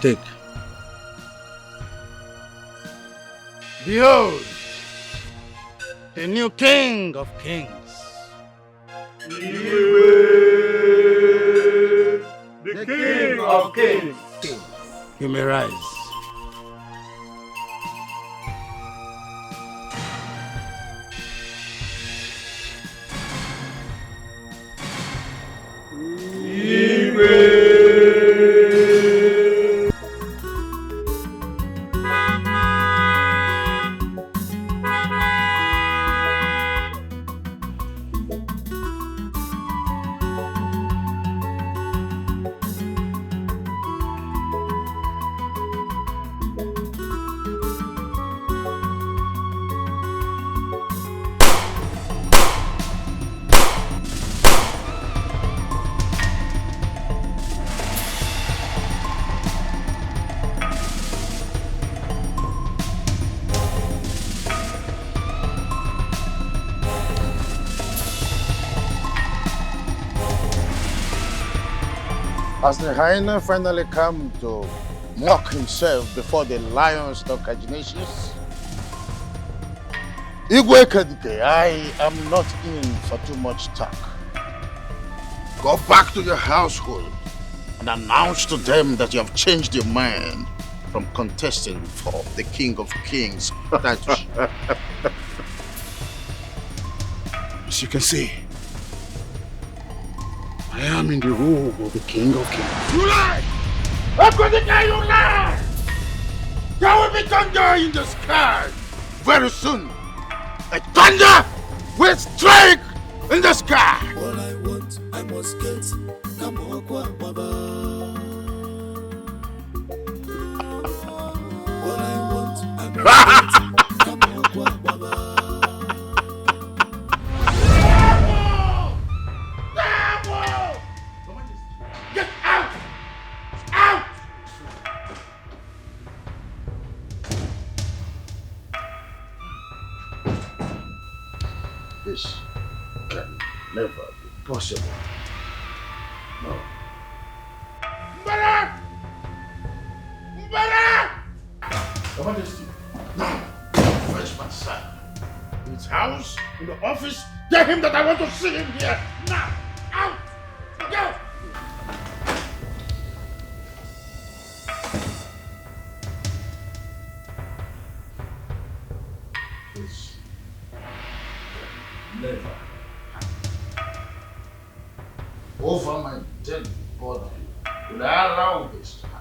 Take. Behold, the new King of Kings. The King of Kings. You may rise. As the hyena finally come to mock himself before the lions of Kajinatius, Dikeh, I am not in for too much talk. Go back to your household and announce to them that you have changed your mind from contesting for the King of Kings title. As you can see, I am in the robe of the King of Kings. You lie! Dikeh, you lie! There will be thunder in the sky very soon. A thunder will strike in the sky. All I want, I must get. All I want, I must Get out! Out! This can never be possible. No. Mbara! Mbara! Your Majesty, now, fetch my son. In his house, in the office, tell him that I want to see him here. Now! Out! Go! This never happen. Over my dead body, will I allow this to happen?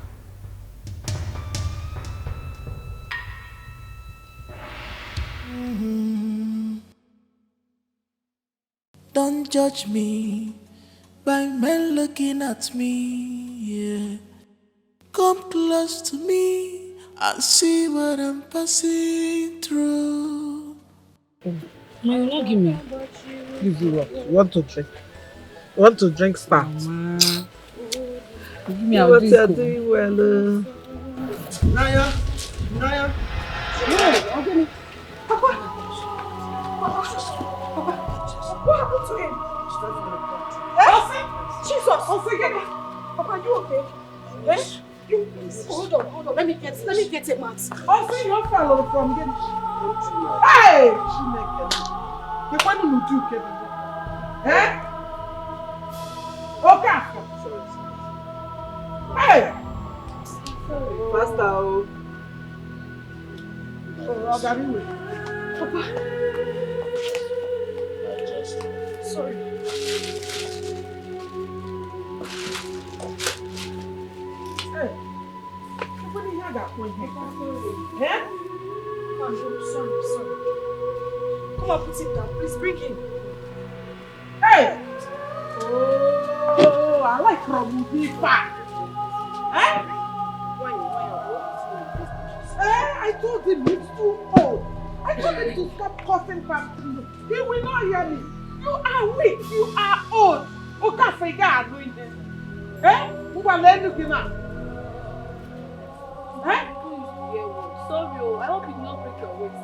Don't judge me by men looking at me, yeah. Come close to me and see what I'm passing through. No, you not give me. Give you what? You want to drink? You want to drink start? Give me What you are doing well. Naya! Naya! Yeah, okay. Papa! What happened to him? Jesus! Oh, forget it! Papa, you okay? You hold on. Let me get it, Max. Oh, see, you fell from him. Hey! You want to do, Kevin? Eh? Okay. Hey! Master. Oh, I got you. Papa. Sorry. Hey. What do you have that point here? Eh? I'm sorry. Come on, put it down. Please bring him. Hey! Oh, I like Romudifa. Eh? Why? I told him he's too old. I told him to stop coughing from you. He will not hear me. You are weak. You are old. Okay, figure out doing this. Eh? Who will let you get out? Eh? Sorry, I hope you did not break your waist.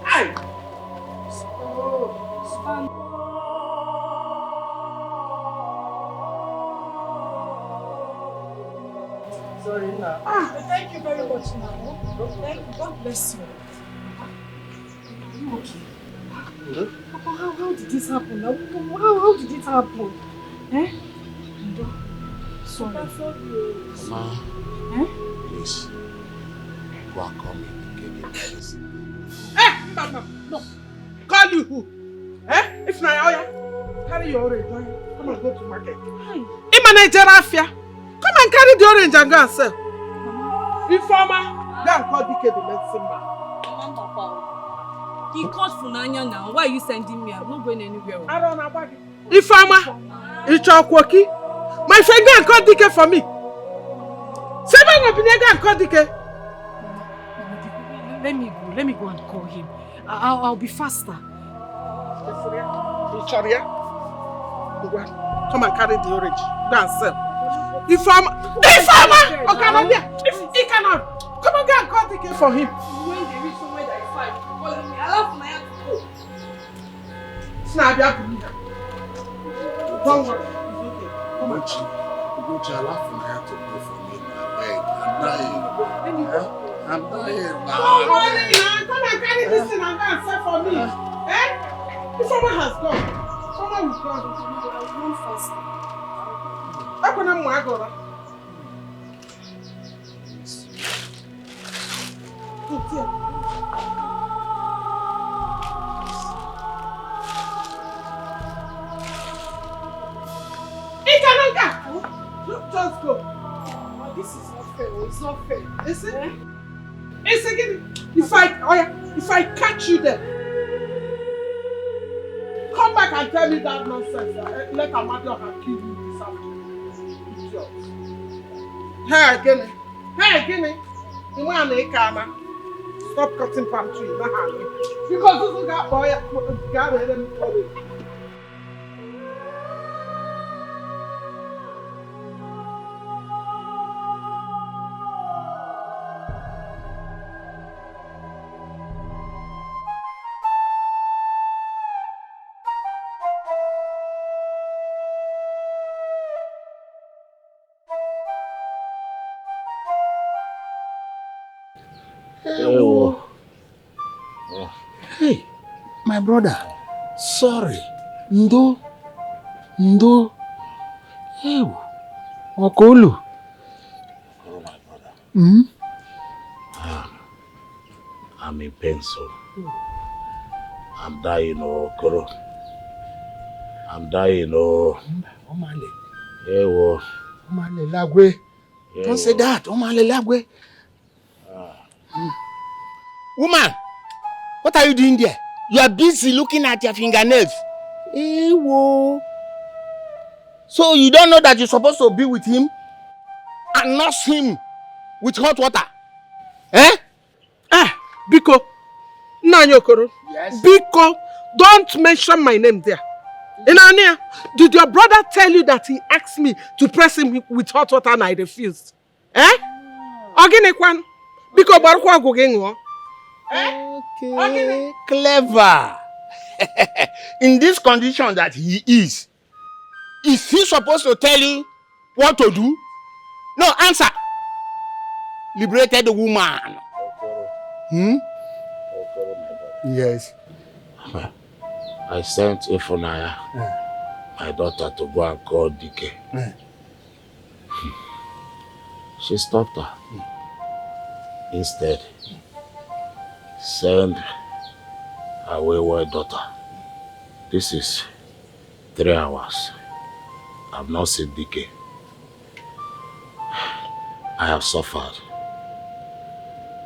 Hey! Sorry now. Thank you very much, now. Thank you. God bless you. Are you okay? Papa, how did this happen? How did it happen? Eh? Sorry. Mama, Eh? please. Go and call me. Get me medicine. No. Call you who? Eh? If not, carry your orange. Come and go to market. In my Nigeria, come and carry the orange and go and sell. Informer, go and call Dikeh the medicine man. Papa. He called Funanya now. Why are you sending me? I'm not going anywhere. I don't know about it. Informer, it's your quirky. My friend, go and call Dikeh for me. Seven opinion, go and call Dikeh. Let me go and call him. I'll be faster. Come and carry the orange. Go and sell. Informer! Okay, not there. If he cannot, come and go and call Dikeh for him. When they reach somewhere that is fine, calling me. I love my hand to go. Snap your computer. Don't worry. Ugochi, I'll have to go for me. I'm dying. I'm dying. Don't worry, come and carry this thing and go and sell for me. Eh? If someone has gone, someone will gone. I will run faster. How can I go? Just go. Oh, this is not fair. It's not fair. Is it? It's again. If I catch you there, come back and tell me that nonsense. Let Amadio have killed you this afternoon. Idiot. Hey, again. You want to make stop cutting palm tree. Because this guy boy got rid of me. Hey, my brother, sorry. Ndo. Hey, Okolu. Oh, my brother. I'm in pain, so. I'm dying, Okoro. I'm dying, Omale. Hey, Omale Lagwe. Don't say that. Omale Lagwe. Woman, what are you doing there? You are busy looking at your fingernails. Ewo. So you don't know that you're supposed to be with him and nurse him with hot water? Eh? Biko. Nanyokoro. Yes. Biko, don't mention my name there. Inania, did your brother tell you that he asked me to press him with hot water and I refused? Eh? Oginekwan. Biko barukwa gugengwo. Okay. Clever. In this condition that he is he supposed to tell you what to do? No, answer. Liberated the woman. Okoro, my brother. Yes. I sent Ifunanya, my daughter, to go and call Dikeh. She stopped her. Instead, send her wayward daughter. This is 3 hours. I've not seen Dikeh. I have suffered.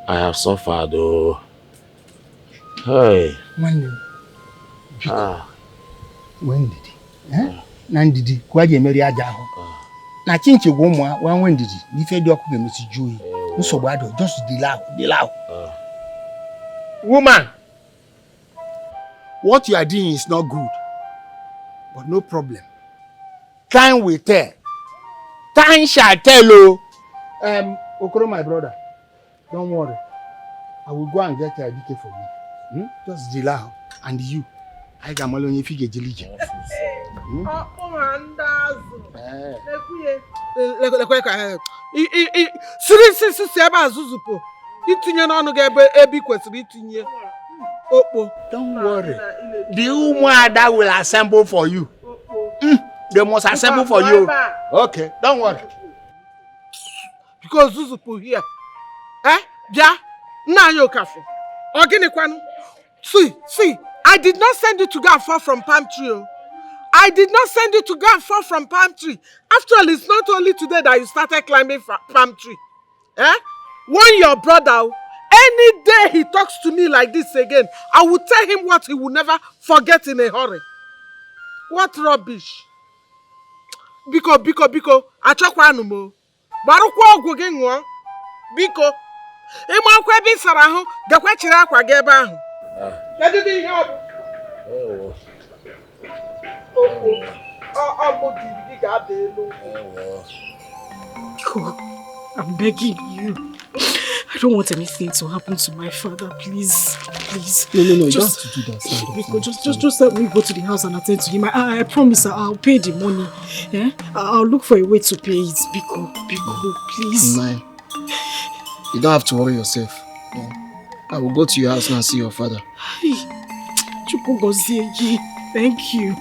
Oh. Hey. When did he? Nandidi, kwaje meri aja ho. Na chinchi go mo wan when did he? Ni fe di okuge no si joyi. Nsobo ado, just delay. Woman, what you are doing is not good. But no problem. Time will tell. Time shall tell you. Okoro, my brother, don't worry. I will go and get Dikeh for you. Just delay. And you, I can only figure diligent. Don't worry. The Umuada will assemble for you. They must assemble for you. Okay, don't worry. Because Zuzupu here. Yeah? Now you cafe. See, I did not send you to go and fall from palm tree. I did not send you to go and fall from palm tree. After all, it's not only today that you started climbing palm tree. When your brother, any day he talks to me like this again, I will tell him what he will never forget in a hurry. What rubbish. Biko, achakwa anumo. Barukwa ogwu gị ṅụọ. Biko. Ịma akwa ebe ịsara ahụ, gakwa chiri akwa gị ebe ahụ. Kedu dị ihe ọ bụ? I'm begging you. I don't want anything to happen to my father, please. No, you don't have to do that. Just let me go to the house and attend to him. I promise I'll pay the money. Yeah? I'll look for a way to pay it. Biko, please. Nine. You don't have to worry yourself. Yeah. I will go to your house and see your father. Thank you.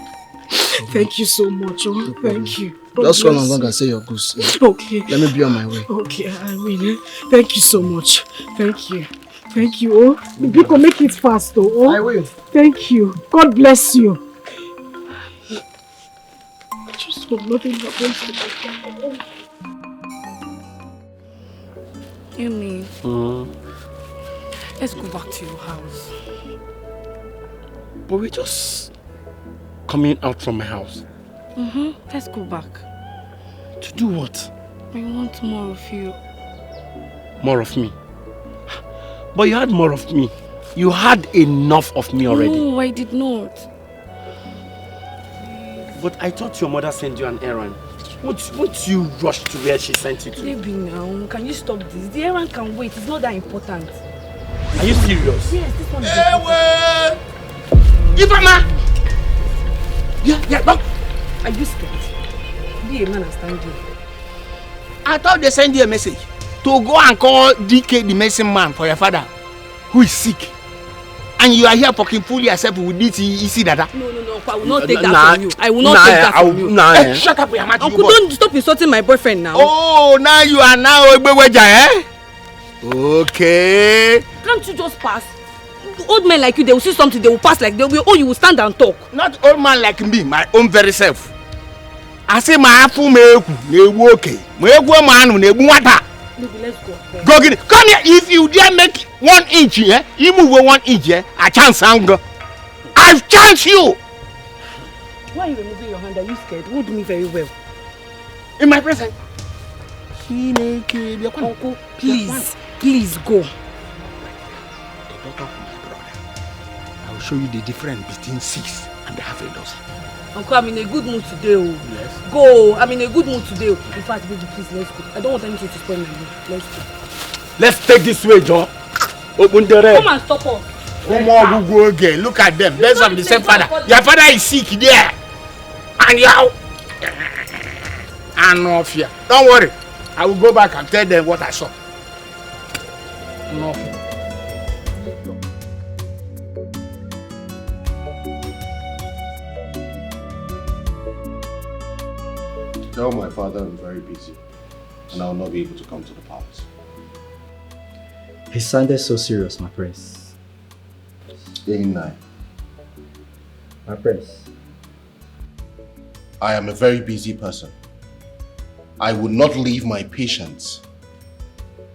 Thank you so much. Oh, thank you. Just run along and say your goose. Yeah. Okay. Let me be on my way. Okay, I will. Thank you so much. Thank you. Oh, Biko, make it fast though. Oh. I will. Thank you. God bless you. Just hope nothing happens to my family. Ini, let's go back to your house. But we're just coming out from my house. Let's go back. To do what? I want more of you. More of me? But you had more of me. You had enough of me already. No, I did not. But I thought your mother sent you an errand. Won't you rush to where she sent you to? Baby, now, can you stop this? The errand can wait. It's not that important. Are you serious? Yes, this one is important. Ivana! Yeah, look. Are you scared? Be a man and stand here. I thought they sent you a message to go and call Dikeh, the medicine man, for your father, who is sick. And you are here poking full yourself with this easy dada. No, I will not take that from you. I will not take that from you. Hey, shut up, your Uncle, don't stop insulting my boyfriend now. Oh, now you are now eh? Okay. Can't you just pass? Old men like you, they will see something, they will pass like they will. Oh, you will stand and talk. Not old man like me, my own very self. I say my afu meku nebu okay. Meku manu nebu wata. Baby, let's go. Go get it. Come here. If you dare make 1 inch here, you move 1 inch here, I chance go. I've chanced you. Why are you removing your hand? Are you scared? Hold me very well. In my presence. Uncle, please go. The daughter of my brother. I will show you the difference between 6 and half a dozen. Uncle, I'm in a good mood today. Oh. Yes. Go. I'm in a good mood today. In fact, baby, please, let's go. I don't want anything to spoil my mood. Let's go. Let's take this way, John. Open the red. Come and stop us. Come on, go again. Look at them. Based on the same father. Your father is sick there. And you and no fear. Don't worry. I will go back and tell them what I saw. No fear. Tell my father I'm very busy and I will not be able to come to the palace. He sounded so serious, my prince. Ini, My prince. I am a very busy person. I would not leave my patients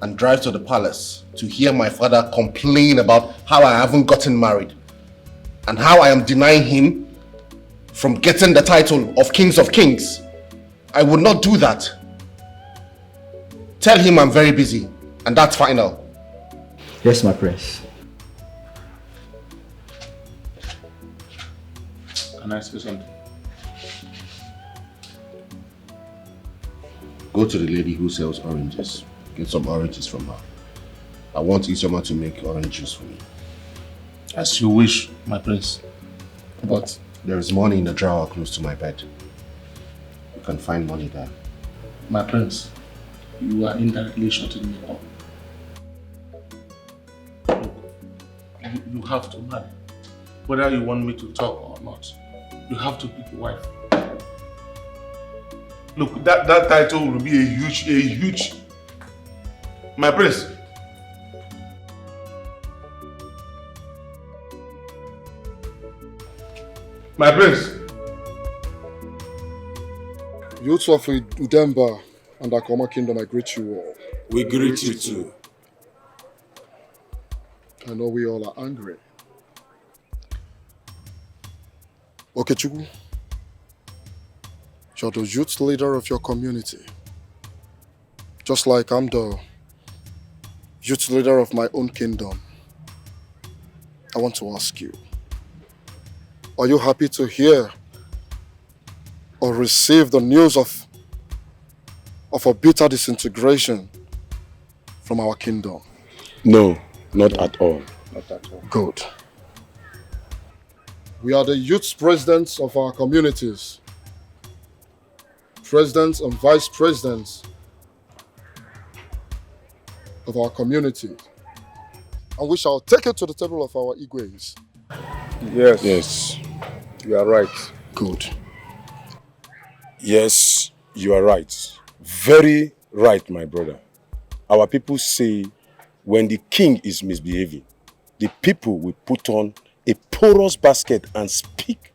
and drive to the palace to hear my father complain about how I haven't gotten married and how I am denying him from getting the title of Kings of Kings. I would not do that. Tell him I'm very busy and that's final. Yes, my prince. Can I say something? Go to the lady who sells oranges. Get some oranges from her. I want Isioma to make orange juice for me. As you wish, my prince. But There is money in the drawer close to my bed. You can find money there. My prince, you are indirectly shutting me up. You have to marry. Whether you want me to talk or not, you have to pick a wife. Look, that title will be a huge... My prince. My prince. Youths of Udemba and Akoma Kingdom, I greet you all. We greet you too. I know we all are angry. Okechukwu, you're the youth leader of your community. Just like I'm the youth leader of my own kingdom. I want to ask you, are you happy to hear or receive the news of a bitter disintegration from our kingdom? No, not at all. Not at all. Good. We are the youth presidents of our communities. Presidents and vice presidents of our community. And we shall take it to the table of our Igwes. Yes. Yes. You are right. Good. Yes, you are right. Very right, my brother. Our people say when the king is misbehaving, the people will put on a porous basket and speak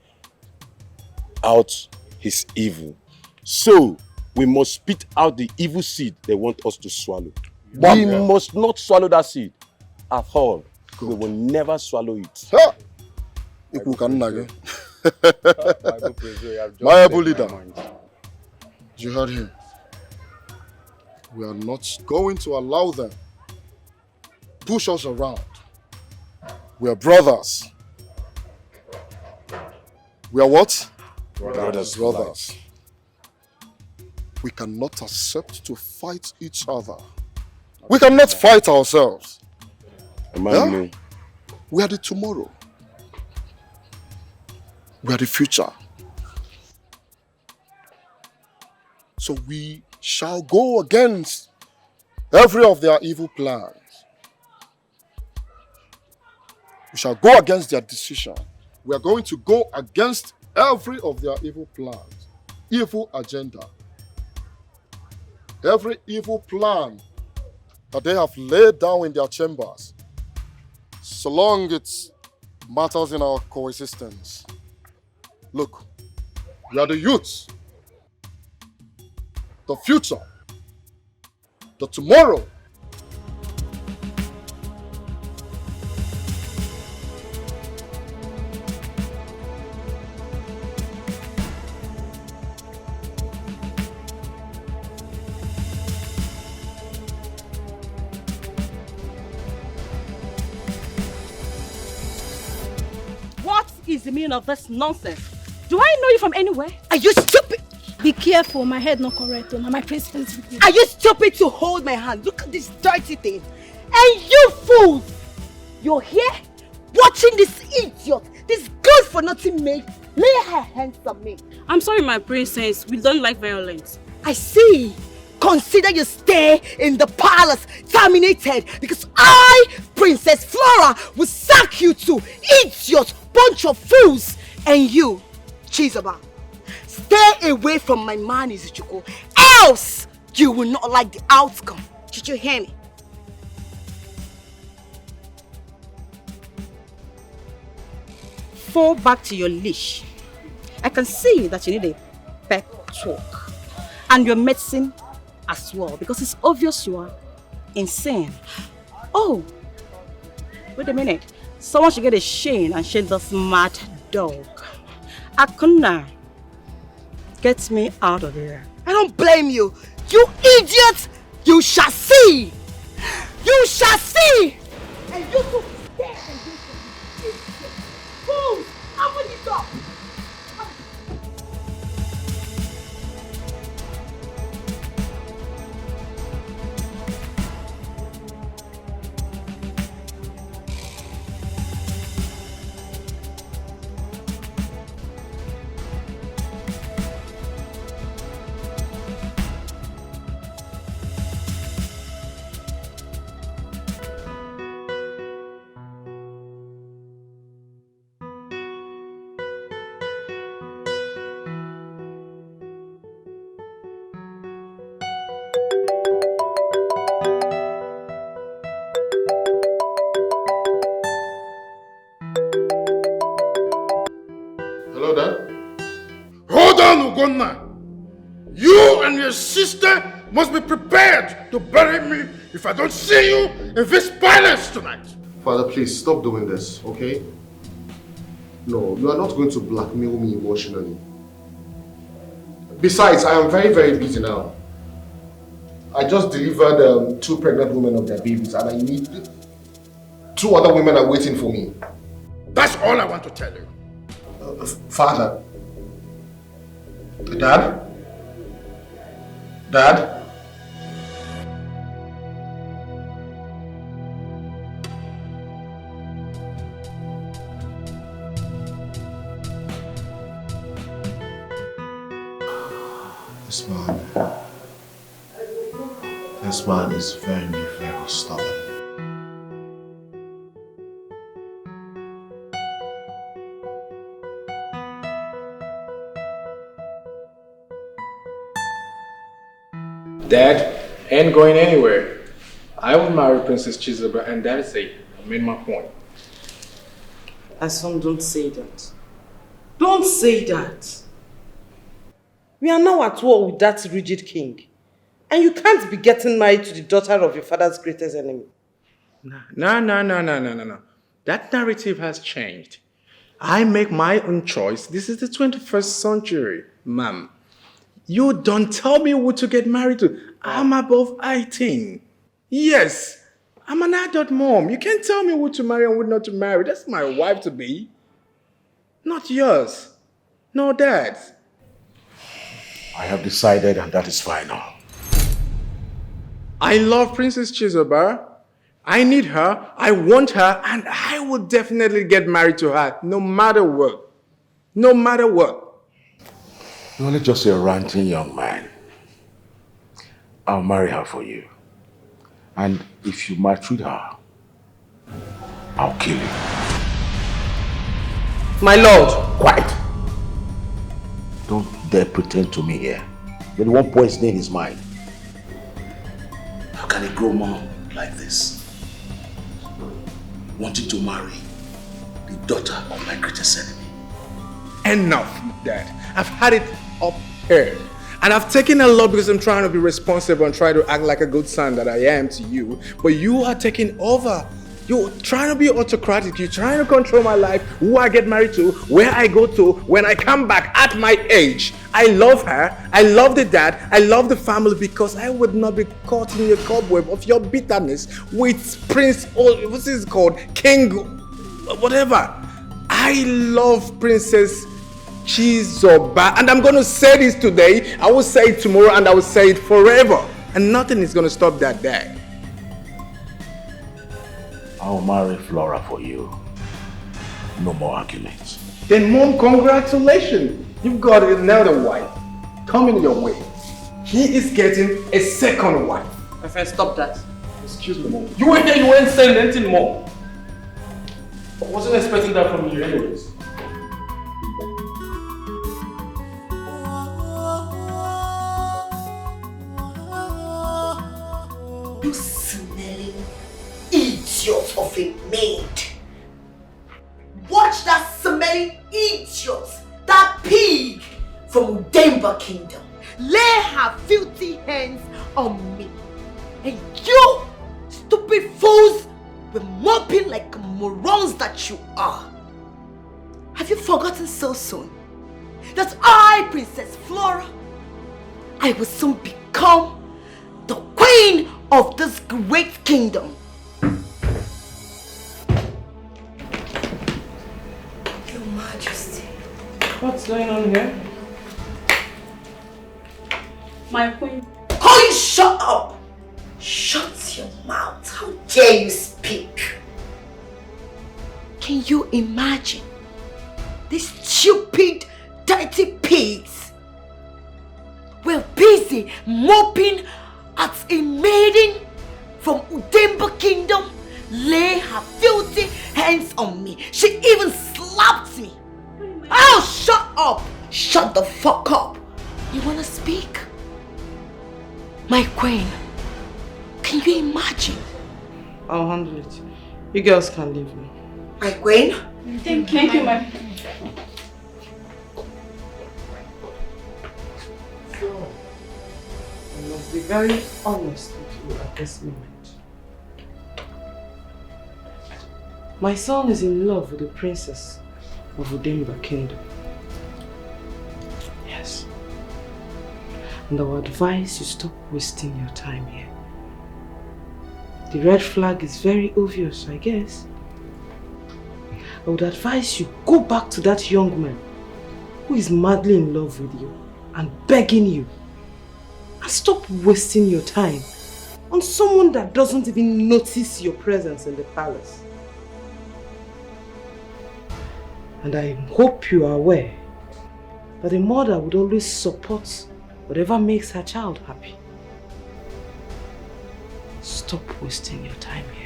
out his evil. So, we must spit out the evil seed they want us to swallow. We must not swallow that seed at all. Good. We will never swallow it. My able leader, you heard him. We are not going to allow them push us around. We are brothers. We are what? Brothers. We cannot accept to fight each other. We cannot fight ourselves. Yeah? We are the tomorrow. We are the future. So we shall go against every of their evil plans. We shall go against their decision. We are going to go against every of their evil plans, evil agenda. Every evil plan that they have laid down in their chambers, so long it matters in our coexistence. Look, we are the youths, the future, the tomorrow. What is the meaning of this nonsense? Do I know you from anywhere? Are you stupid? Be careful, my head not correct. My principal's with you. Are you stupid to hold my hand? Look at this dirty thing. And you fools! You're here watching this idiot, this good for nothing maid lay her hands on me. I'm sorry, my princess. We don't like violence. I see. Consider your stay in the palace terminated because I, Princess Flora, will sack you two, idiot, bunch of fools. And you, Chizoba, stay away from my man Izuchukwu, else you will not like the outcome. Did you hear me? Fall back to your leash. I can see that you need a pep talk. And your medicine as well, because it's obvious you are insane. Oh, wait a minute. Someone should get a chain and chain this mad dog. Akuna, get me out of here. I don't blame you. You idiot! You shall see! You shall see! And you too stay and do something. Fools! Open the door! Ogonna, you and your sister must be prepared to bury me if I don't see you in this palace tonight. Father, please stop doing this, okay? No, you are not going to blackmail me emotionally. Besides, I am very, very busy now. I just delivered 2 pregnant women of their babies and I need 2 other women are waiting for me. That's all I want to tell you. Father. Dad? Dad? This man is very, very stubborn. Dad ain't going anywhere. I will marry Princess Chizoba and that is it. I made my point. My son, don't say that. Don't say that. We are now at war with that rigid king. And you can't be getting married to the daughter of your father's greatest enemy. No. That narrative has changed. I make my own choice. This is the 21st century, ma'am. You don't tell me who to get married to. I'm above 18. Yes, I'm an adult mom. You can't tell me who to marry and who not to marry. That's my wife to be. Not yours. No, Dad's. I have decided and that is final. I love Princess Chizoba. I need her, I want her, and I will definitely get married to her, no matter what. No matter what. You're only just a ranting young man. I'll marry her for you. And if you maltreat her, I'll kill you. My lord. Quiet. Don't dare pretend to me here. You're the one poisoning his mind. How can a grown man like this wanting to marry the daughter of my greatest enemy? Enough, Dad. I've had it up here. And I've taken a lot because I'm trying to be responsible and try to act like a good son that I am to you. But you are taking over. You're trying to be autocratic. You're trying to control my life, who I get married to, where I go to, when I come back at my age. I love her. I love the dad. I love the family because I would not be caught in the cobweb of your bitterness with Prince, or what's this called? King, whatever. I love Princess Chizoba. And I'm going to say this today. I will say it tomorrow and I will say it forever. And nothing is going to stop that day. I'll marry Flora for you. No more arguments. Then Mom, congratulations. You've got another wife coming your way. He is getting a second wife. My friend, stop that. Excuse me, Mom. You weren't here, you weren't saying anything more. I wasn't expecting that from you anyways. You smelling idiot of a maid. Watch that smelling idiot, that pig from Udemba Kingdom, lay her filthy hands on me. And you, stupid fools, were mopping like morons that you are. Have you forgotten so soon that I, Princess Flora, I will soon become the queen of this great kingdom? Your Majesty. What's going on here? My queen. Oh, you shut up! Shut your mouth. How dare you speak? Can you imagine these stupid, dirty pigs were busy mopping at a maiden from Udemba Kingdom, lay her filthy hands on me. She even slapped me. Oh, shut up! Shut the fuck up. You wanna speak? My queen, can you imagine? I'll handle it. You girls can leave me. My queen? Thank you, my be very honest with you at this moment. My son is in love with the princess of Udemba Kingdom. Yes. And I would advise you stop wasting your time here. The red flag is very obvious, I guess. I would advise you go back to that young man who is madly in love with you and begging you. And stop wasting your time on someone that doesn't even notice your presence in the palace. And I hope you are aware that a mother would always support whatever makes her child happy. Stop wasting your time here.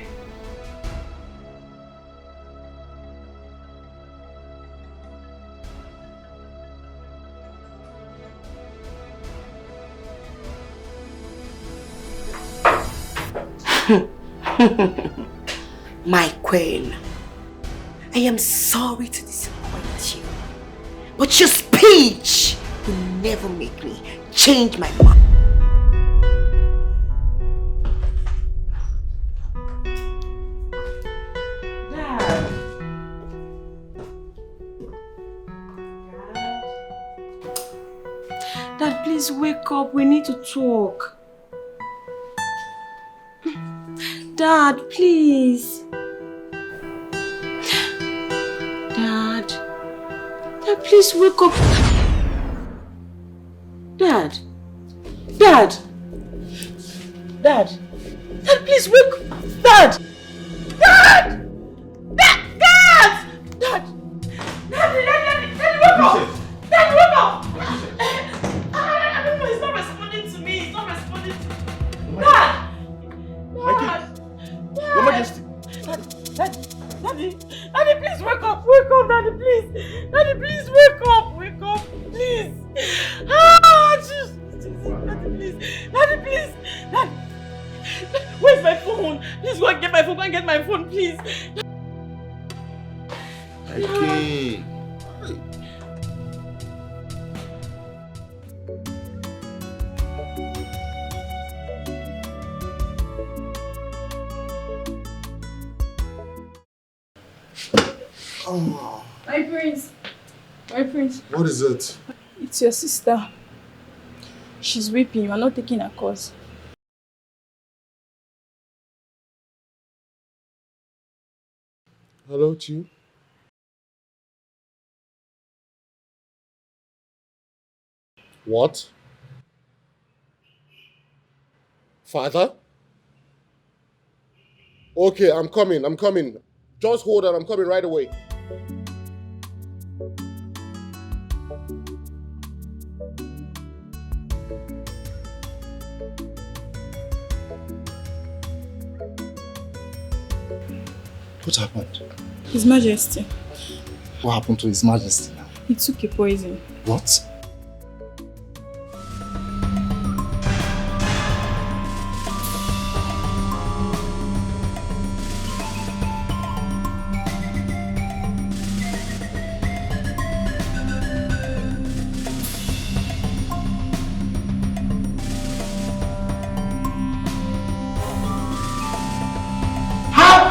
My queen, I am sorry to disappoint you, but your speech will never make me change my mind. Dad, please wake up. We need to talk. Dad, please. Dad. Dad, please wake up. Dad. Dad. Dad. Dad, please wake up. Dad. Dad. Dad. Dad. Dad. Dad, wake up. Dad, wake up. I don't know. He's not responding to me. He's not responding to me. Dad. Dad. Your Majesty. Daddy, please wake up, Daddy, please. Daddy, please wake up, please. Ah, Jesus, Daddy, please. Daddy, please. Daddy, where's my phone? Please go and get my phone, please. Okay. Oh. My prince. What is it? It's your sister. She's weeping. You are not taking her cause. Hello, Chief. What? Father? Okay, I'm coming. Just hold on, I'm coming right away. What happened? His Majesty. What happened to His Majesty now? He took a poison. What?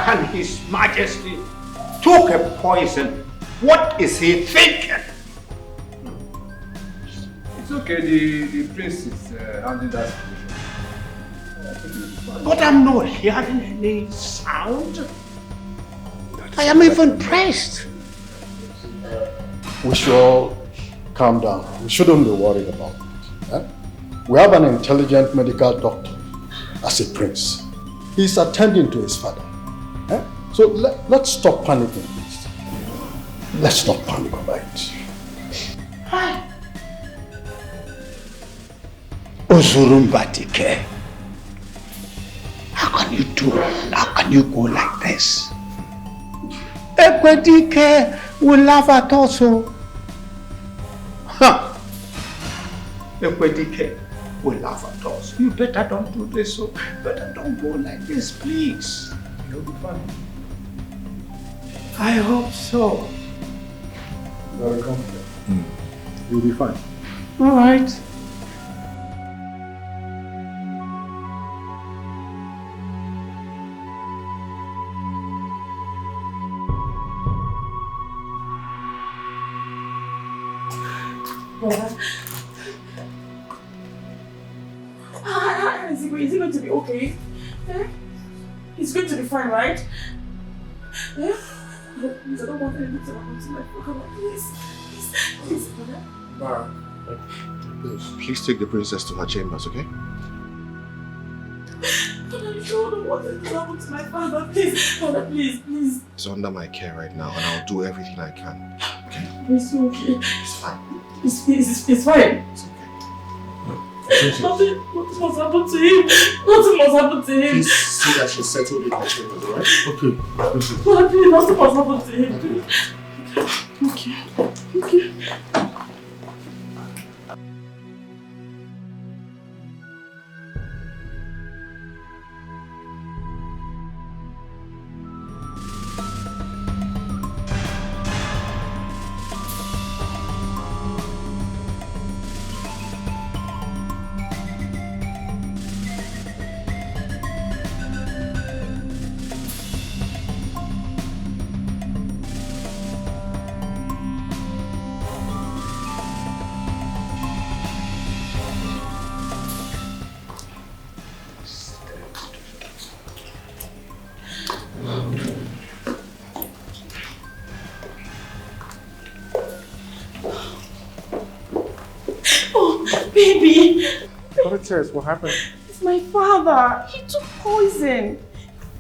And His Majesty took a poison. What is he thinking? It's okay, the prince is handling that situation. But I'm not hearing any sound. I am even pressed. We should all calm down. We shouldn't be worried about it. Eh? We have an intelligent medical doctor as a prince. He's attending to his father. Eh? So let's stop panicking, please. Let's not panic over it. Ozurumba Dikeh. How can you do? How can you go like this? Dikeh will laugh at us. Dikeh will laugh at us. You better don't do this. So better don't go like this, please. You'll be fine. I hope so. Very confident. You'll be fine. All right. Is he going to be okay? He's going to be fine, right? Please, I don't want anything to happen to my father. Please, brother. Mara, please take the princess to her chambers, okay? But I don't want anything to happen to my father. Please, brother, please. He's under my care right now, and I'll do everything I can. Okay? It's okay. It's fine. It's fine. It's okay. Nothing must happen to him. Nothing must happen to him. Please see that she's settled in her chambers, alright? Okay. Please, nothing must happen to him. Okay. Baby! What happened? It's my father. He took poison.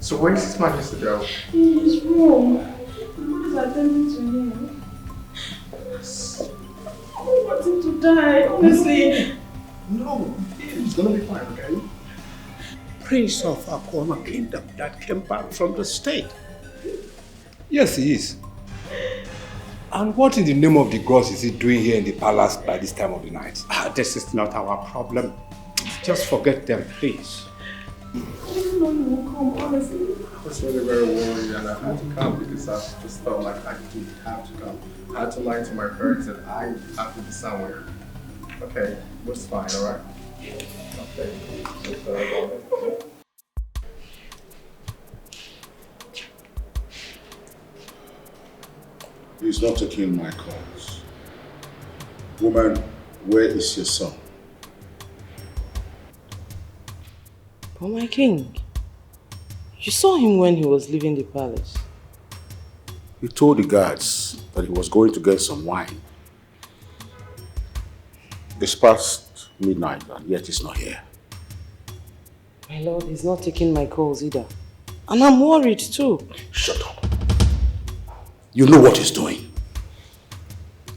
So where is His Majesty though? In his room. Nobody's attending to him. I don't want him to die, honestly. No, he's gonna be fine, okay? Prince of Akoma Kingdom that came back from the state. Yes, he is. And what in the name of the gods is he doing here in the palace by this time of the night? This is not our problem. Just forget them, please. I didn't know you would come, honestly. I was really very worried, and I had to come because I just felt like I didn't have to come. I had to lie to my parents that I have to be somewhere. Okay, it's fine, alright? Okay, so sorry about it. He's not taking my calls. Woman, where is your son? But my king, you saw him when he was leaving the palace. He told the guards that he was going to get some wine. It's past midnight and yet he's not here. My lord, he's not taking my calls either. And I'm worried too. Shut up. You know what he's doing.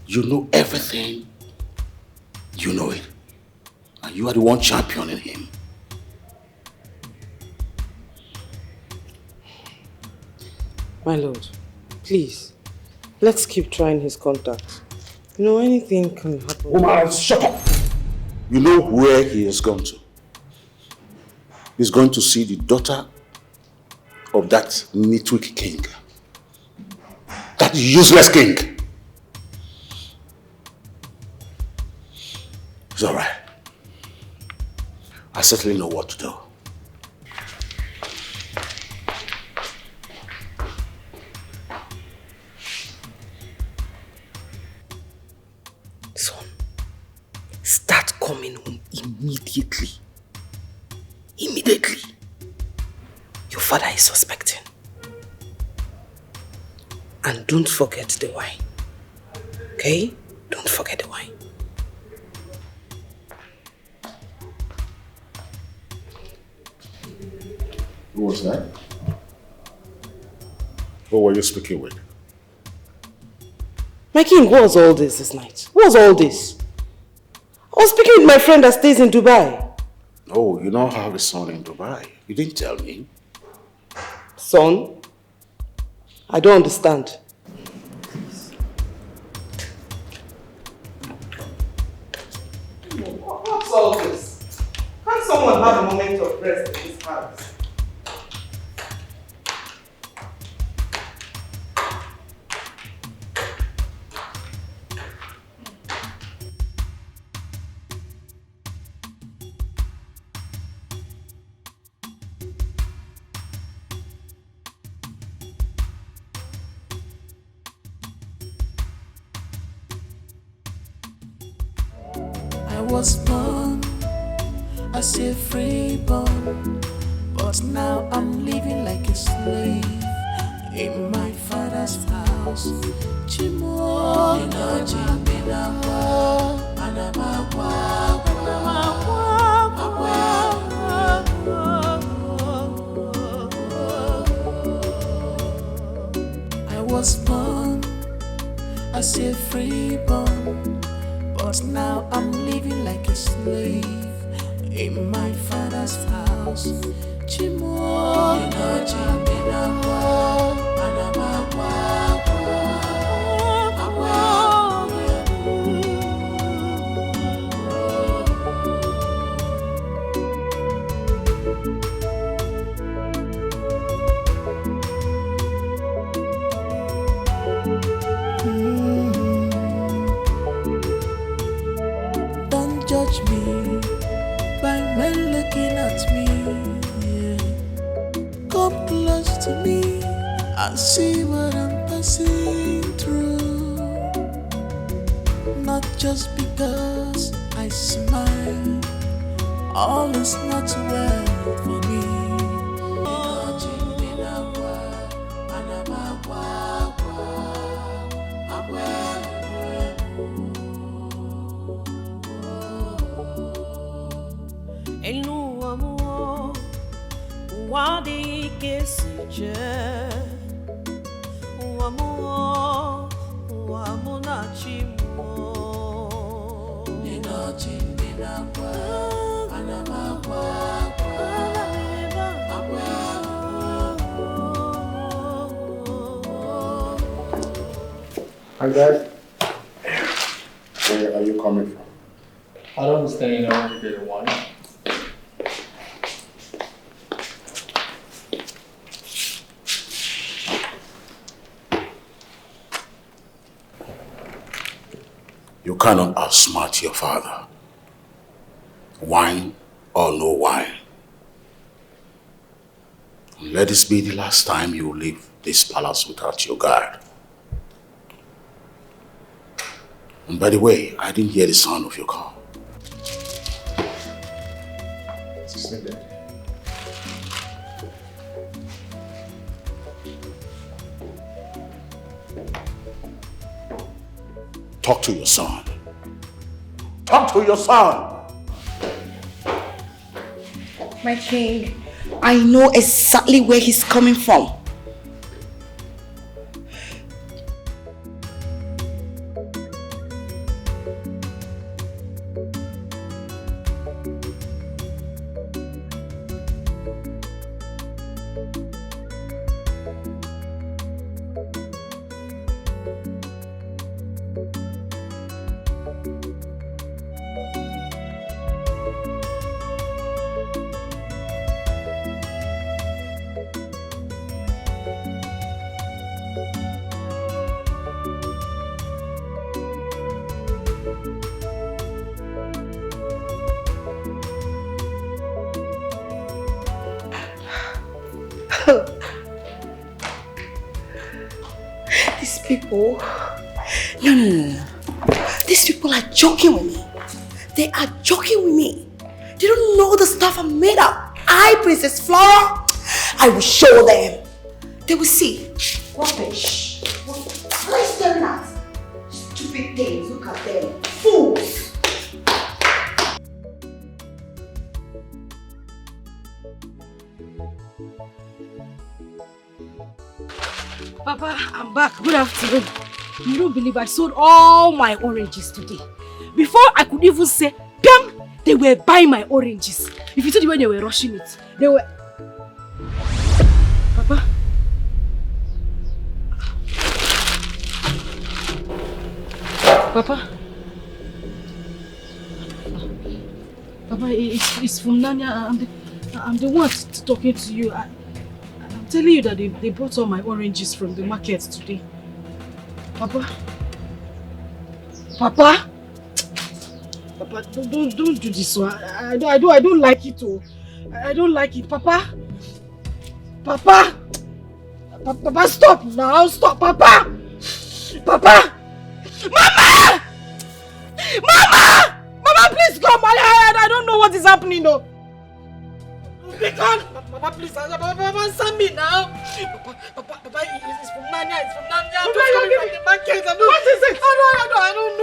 You know everything. You know it. And you are the one championing him. My lord, please, let's keep trying his contacts. You know, anything can happen. Woman, shut up! You know where he has gone to. He's going to see the daughter of that nitwit king. That useless king. It's all right. I certainly know what to do. Son, start coming home immediately. Immediately. Your father is suspecting. And don't forget the wine. Okay? Don't forget the wine. Who was that? Who were you speaking with? My king, what was all this night? What was all this? I was speaking with my friend that stays in Dubai. Oh, you now have a son in Dubai. You didn't tell me. Son? I don't understand. What's all this? Can't someone have a moment of rest in this house? was born as a freeborn, but now I'm living like a slave in my father's house. Chimo, I was born as a freeborn, but now I'm living like a slave in my father's house. Chimo, don't judge me by men looking at me. Yeah. Come close to me and see what I'm passing through. Not just because I smile, all is not well for me. Hi, Dad. Where are you coming from? I don't understand. I want to get a wine. You cannot outsmart your father. Wine or no wine. Let this be the last time you leave this palace without your guard. And by the way, I didn't hear the sound of your car. Talk to your son. Talk to your son. My king, I know exactly where he's coming from. These people, no. These people are joking with me. They are joking with me. They don't know the stuff I'm made of. Princess Flora, I will show them. They will see. Rubbish. What are you staring at? Stupid things, look at them. Fools. Papa, I'm back. Good afternoon. You don't believe I sold all my oranges today. Before I could even say, Piam, they were buying my oranges. If you see the way they were rushing it, they were... Papa? Papa? Papa, it's from Nanya. I'm the one talking to you. I'm telling you that they brought all my oranges from the market today. Papa? Papa? Papa, don't do this one. I don't like it. Oh. I don't like it. Papa? Papa? Papa, stop now. Stop, Papa! Papa! Mama! Mama! Mama, please Please come. I don't know what is happening though. Papa, please, Papa, answer me now. Papa, it's from Nanya, I'm just coming from the market. What is it? I don't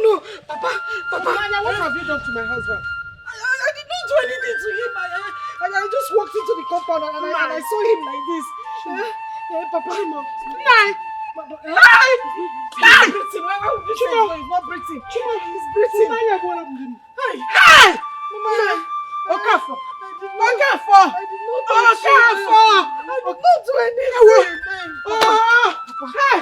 know. Papa. Nanya, what have you done to my husband? I did not do anything to him. I just walked into the compound and I saw him like this. Papa. He's not breathing. He's breathing. Hey! Okafor! I did not do anything. Hey!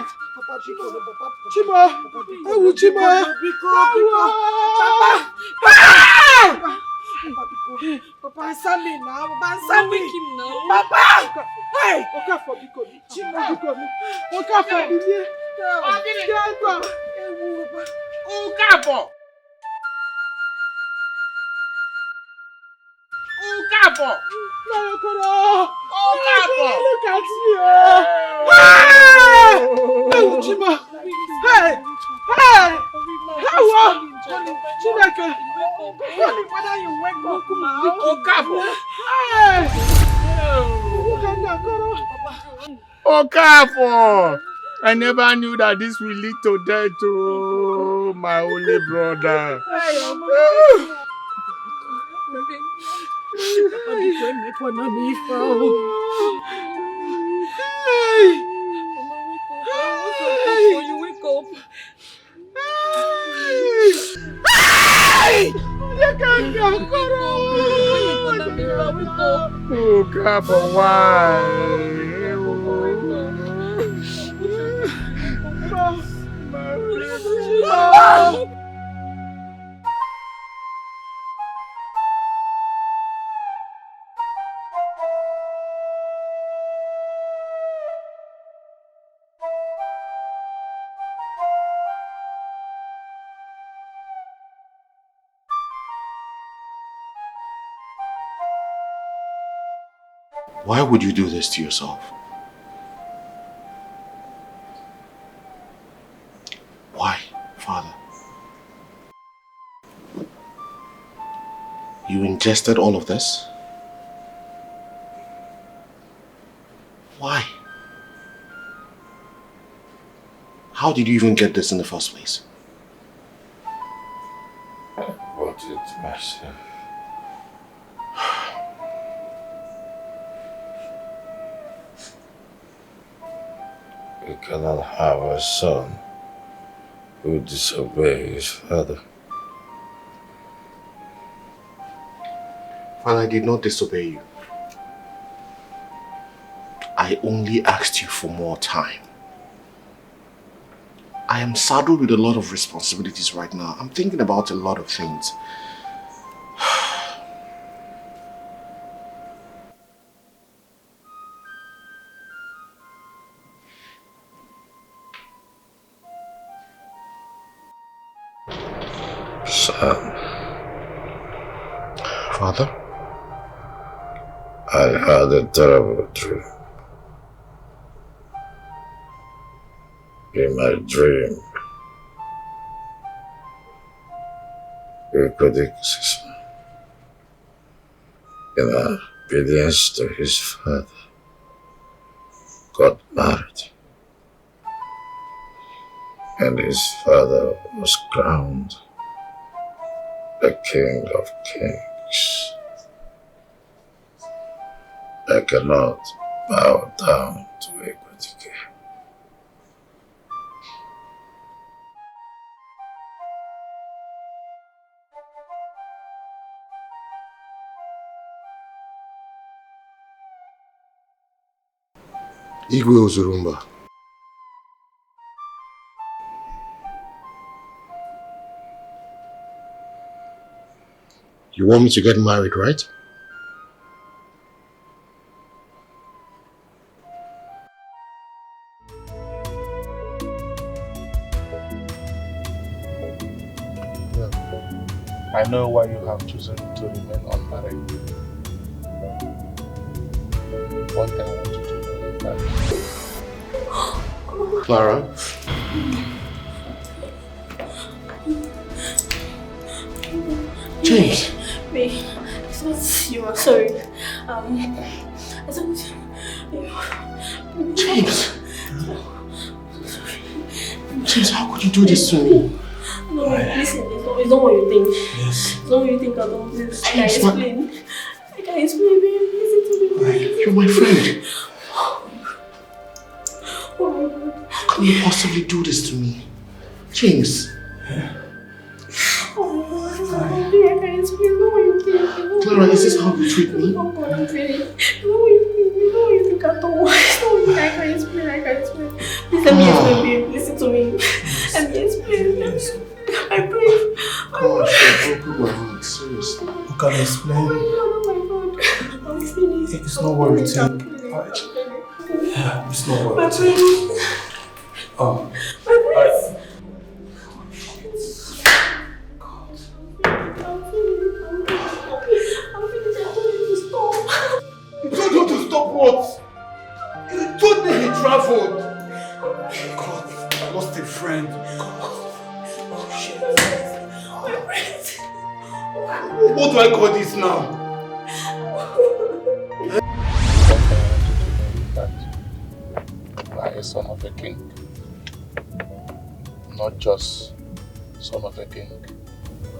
Papa, answer me now. Papa, answer me. Papa! Hey! Okafor, look at me. Hey, Chima. Hey. Chineke. Whether you wake up now. Okafor! I never knew that this will lead to death, oh, my only brother. Okafor, why? Why would you do this to yourself? Why, Father? You ingested all of this? Why? How did you even get this in the first place? What did myself? We cannot have a son who disobeys his father. Father, I did not disobey you. I only asked you for more time. I am saddled with a lot of responsibilities right now. I'm thinking about a lot of things. Son. Father? I had a terrible dream. In my dream, Rikodik's in obedience to his father, got married. And his father was crowned the King of Kings. I cannot bow down to Dikeh. Igwe Ozurumba. You want me to get married, right? I know why you have chosen to remain unmarried. One thing I want you to know is that... Clara? James. Wait, it's not you. I'm sorry. I don't. James. James, how could you do this to me? No, listen, it's not what you think. Yes. It's not what you think at all. Please, I can James, explain. I can explain, babe. Listen to me. Please. You're my friend. Oh my God. How can you possibly do this to me? James. Oh my God. I can explain. It's not what you think. Clara, is this how you treat me? Oh God, I'm kidding. It's not what you think. It's not what you think at all. It's not what you think. I can explain. I can explain. Please let me explain, babe. Listen to me. Let me explain. I pray. Gosh, you broke my heart. Seriously. You can explain. Oh my God. I'm finished. It's not what you think. It's not what My you think. prince. Oh. My prince. You told him to stop what? You told me he traveled. God, I lost a friend. Oh, shit. What do I call this now? I am a son of a king. Not just son of a king.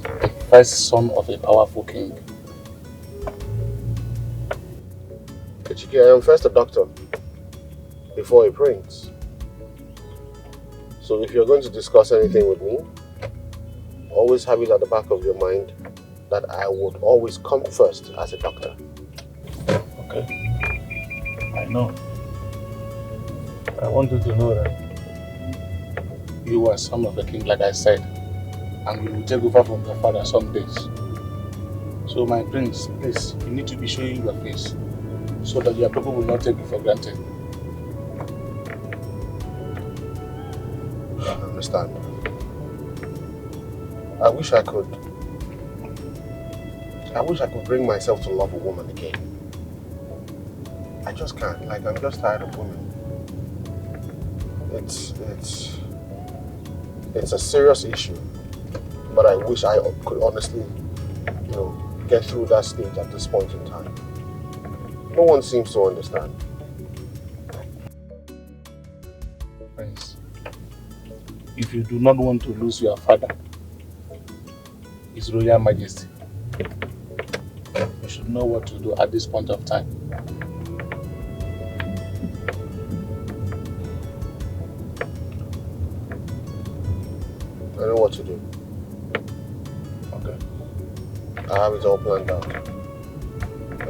The first son of a powerful king. Dikeh, I am first a doctor before a prince. So if you're going to discuss anything with me, always have it at the back of your mind that I would always come first as a doctor. Okay. I know. I want you to know that you are son of a king, like I said, and you will take over from your father some days. So my prince, please, you need to be showing your face so that your people will not take you for granted. I understand. I wish I could bring myself to love a woman again. I just can't. Like, I'm just tired of women. It's a serious issue, but I wish I could honestly, get through that stage at this point in time. No one seems to understand. Prince, if you do not want to lose your father, His Royal Majesty, you should know what to do at this point of time. I know what to do. Okay. I have it all planned out. I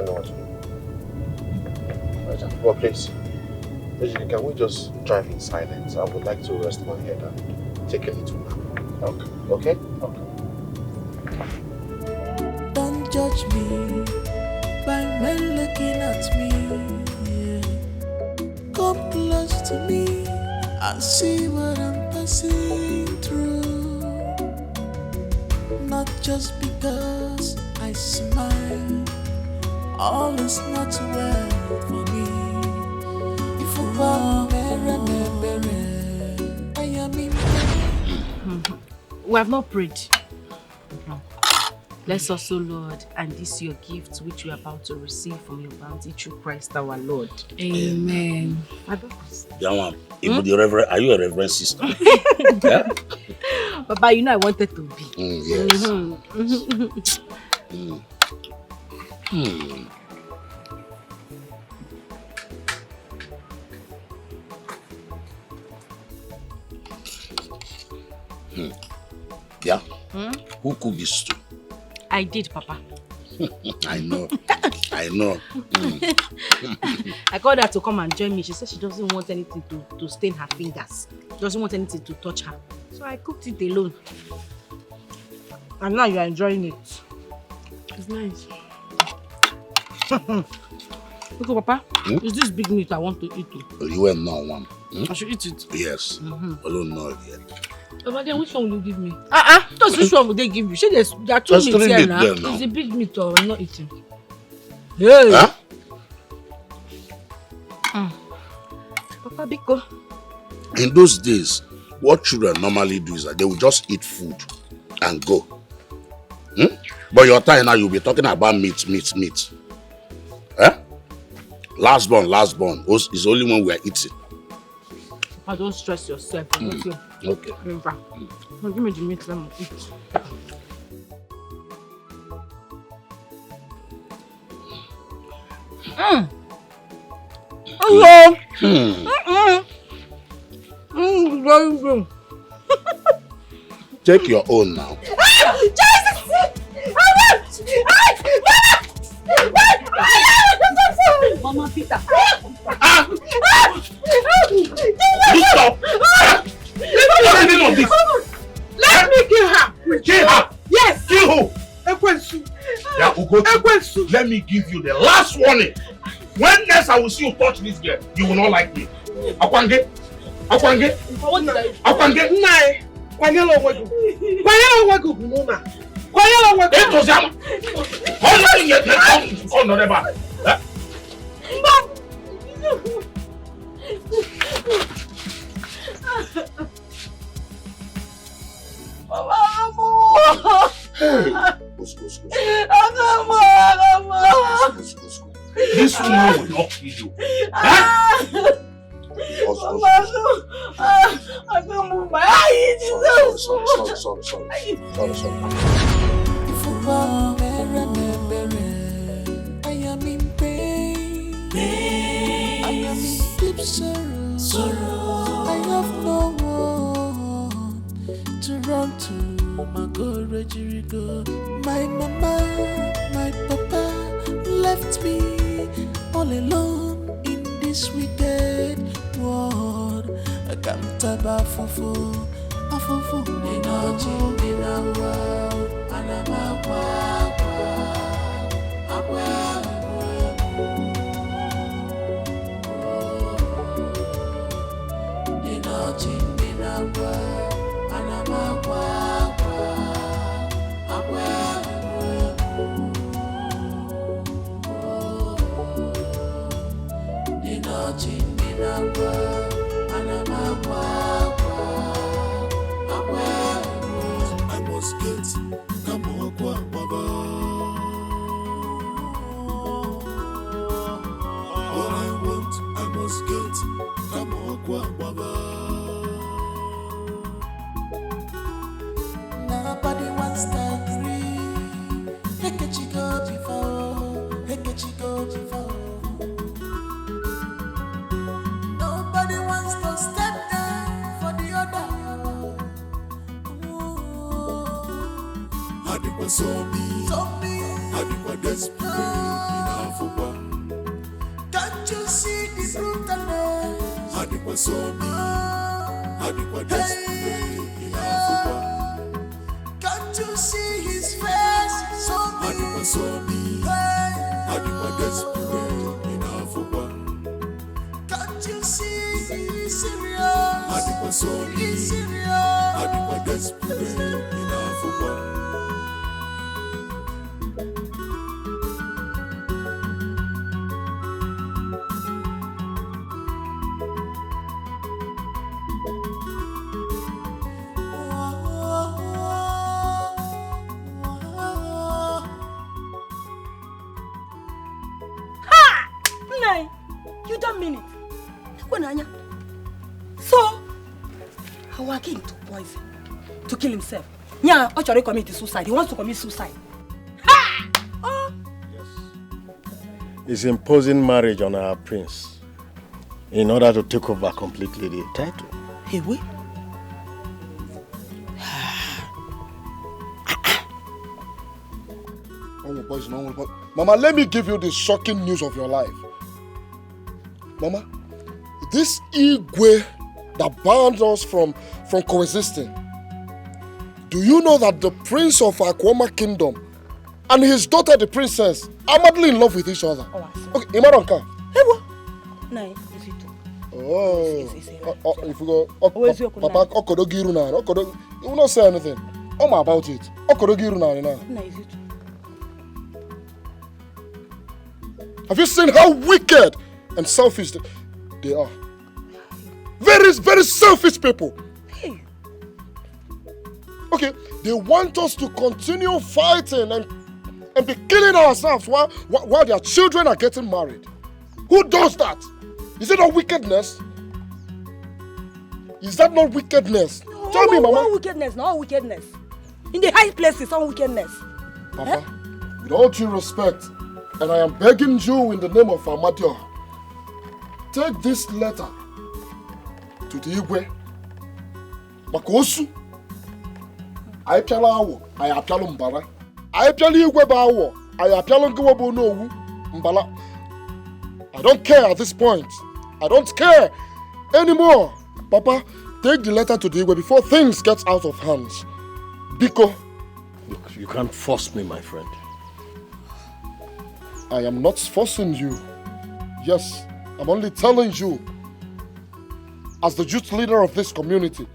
know what to do. Right, well, please, can we just drive in silence? I would like to rest my head and take a little nap. Okay. Okay? Okay. Don't judge me by men looking at me. Yeah. Come close to me and see what I'm passing through. Not just because I smile, all is not well for me. If you are I am in. We have not prayed. Bless us, O Lord, and this your gift which we are about to receive from your bounty through Christ our Lord. Amen. Are you a reverend sister? Yeah? Papa, you know I wanted to be. Yes. Yeah? Who cooked this stew? I did, Papa. I know. I know. I called her to come and join me. She said she doesn't want anything to stain her fingers. She doesn't want anything to touch her. So I cooked it alone. And now you are enjoying it. It's nice. Okay, Papa. Is this big meat I want to eat? You will know one. I should eat it. Yes. I don't know it yet. But then which one will you give me? Just which one will they give you? See, there are two meats here now. It's a big meat or I'm not eating. Hey! Huh? Papa Biko. In those days, what children normally do is that they will just eat food and go. But your time now, you'll be talking about meat. Eh? Last born is the only one we are eating. I don't stress yourself. Okay. Remember, give me the meat, let me eat. Hello. Very good. Take your own now. Mama Peter. Stop! Let me kill her. Kill her? Yes. Kill who? Ekwensu. Yeah, Ugochi, let me give you the last warning. When next I will see you touch this girl, you will not like me. Akwange. Nai. Kwanyelo wegu. Nuna. Kwanyelo wegu. Eto zama. How you get the come no neba? This woman will not kill you. I can't move my eyes. Sorry. I am in pain. I am in deep sorrow. I have no one to run to. My God, Regirigo. My mama, my papa left me all alone in this wicked world. I can't taba fufu. I must get all I want, I must get. Nobody wants to agree. Nobody wants to step down for the other. Adequate zombie, adequate desperate, can't you see the brutalness? Adequate zombie, adequate desperate, can't you see his face? Adequate zombie, adequate desperate, can't you see he's serious? Adequate zombie, he's serious. Adequate desperate, You don't mean it. So, our king took poison to kill himself. Yeah, actually committed suicide. He wants to commit suicide. Ha! Oh. He's imposing marriage on our prince in order to take over completely the title. Hey, wait. Mama, let me give you the shocking news of your life. Mama, this Igwe that banned us from coexisting, do you know that the prince of Akwoma kingdom and his daughter, the princess, are madly in love with each other? Oh, I see. Okay, Imaronka. Hey, what? No, is it if you go, Papa, Okodogiru na, you will not say anything. About it. Okodogiru na. No, is it? Have you seen how wicked and selfish they are? Very, very selfish people. Hey. Okay, they want us to continue fighting and and be killing ourselves while their children are getting married? Who does that? Is it not wickedness? Is that not wickedness? Tell me, Mama. No wickedness, no wickedness. In the high places, some wickedness. Papa, with all due respect, and I am begging you in the name of Amadio, take this letter to the Igwe. Makosu. I piala awo, I apialo mbala. I piali Igwe ba awo, I apialo ngwabo no mbala. I don't care at this point. I don't care anymore. Papa, take the letter to the Igwe before things get out of hands. Biko. Look, you can't force me, my friend. I am not forcing you. Yes, I'm only telling you, as the youth leader of this community,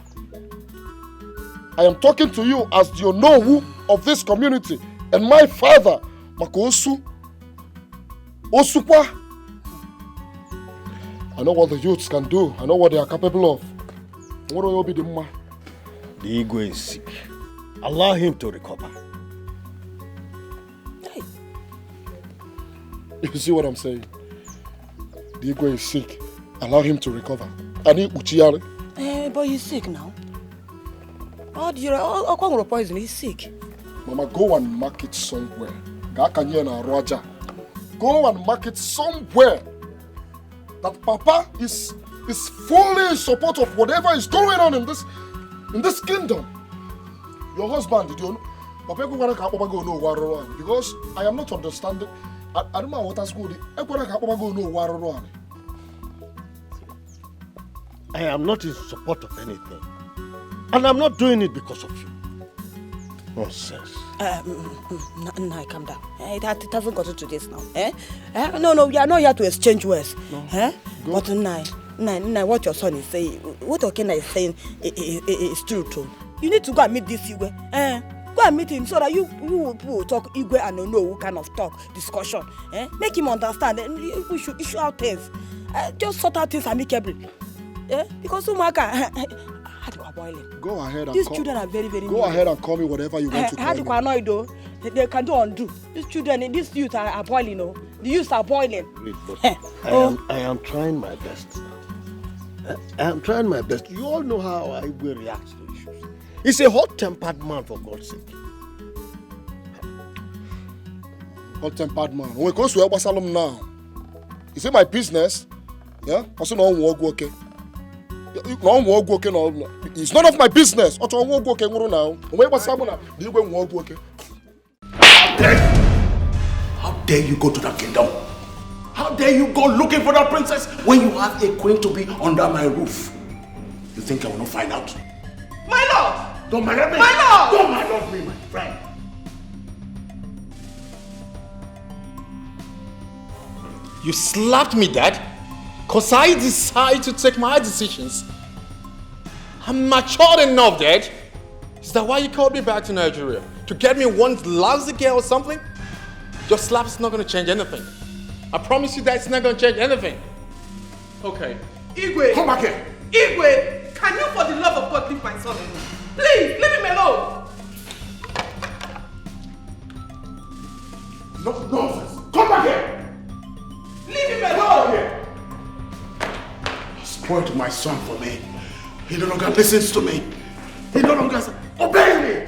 I am talking to you as the Onowu of this community, and my father, Makosu, Osukwa. I know what the youths can do. I know what they are capable of. What will be the ma? The Igwe is sick. Allow him to recover. Hey. You see what I'm saying? The Igwe is sick. Allow him to recover. Ani Uchiare. But he's sick now. Oh, do you know? Poison. He's sick. Mama, go and mark it somewhere. Go and mark it somewhere. That Papa is fully in support of whatever is going on in this kingdom. Your husband, did you know? Papa, go no war because I am not understanding. I don't know what that's good. I am not in support of anything. And I'm not doing it because of you. Nonsense. No, calm down. It hasn't gotten to this now. No, we are not here to exchange words. No. But Nai, what your son is saying, what Okena is saying is true too. You need to go and meet this Igwe. Go and meet him so that you will talk Igwe and know kind of talk, discussion. Make him understand. We should issue out things. Just sort out things amicably. Because Umaka, go ahead and these children are very, very go ahead and call me whatever you want to call me. They can do undo. These children, these youth are boiling, The youths are boiling. I am trying my best. I am trying my best. You all know how I will react to issues. He's a hot-tempered man, for God's sake. Hot-tempered man. When it comes to Elbasalom now, is it my business? Yeah? Also, no one will okay. It's none of my business. How dare you go to that kingdom? How dare you go looking for that princess when you have a queen to be under my roof? You think I will not find out? My lord! Don't my lord me! My lord! Don't my lord me, my friend! You slapped me, Dad, because I decide to take my decisions. I'm matured enough, Dad. Is that why you called me back to Nigeria? To get me one lousy girl or something? Your slap is not going to change anything. I promise you that it's not going to change anything. Okay. Igwe! Come back here! Igwe! Can you, for the love of God, leave my son alone? Please, leave him alone! No nonsense! Come back here! Leave him alone! Here. You spoiled my son for me. He no longer listens to me. He no longer obeys me.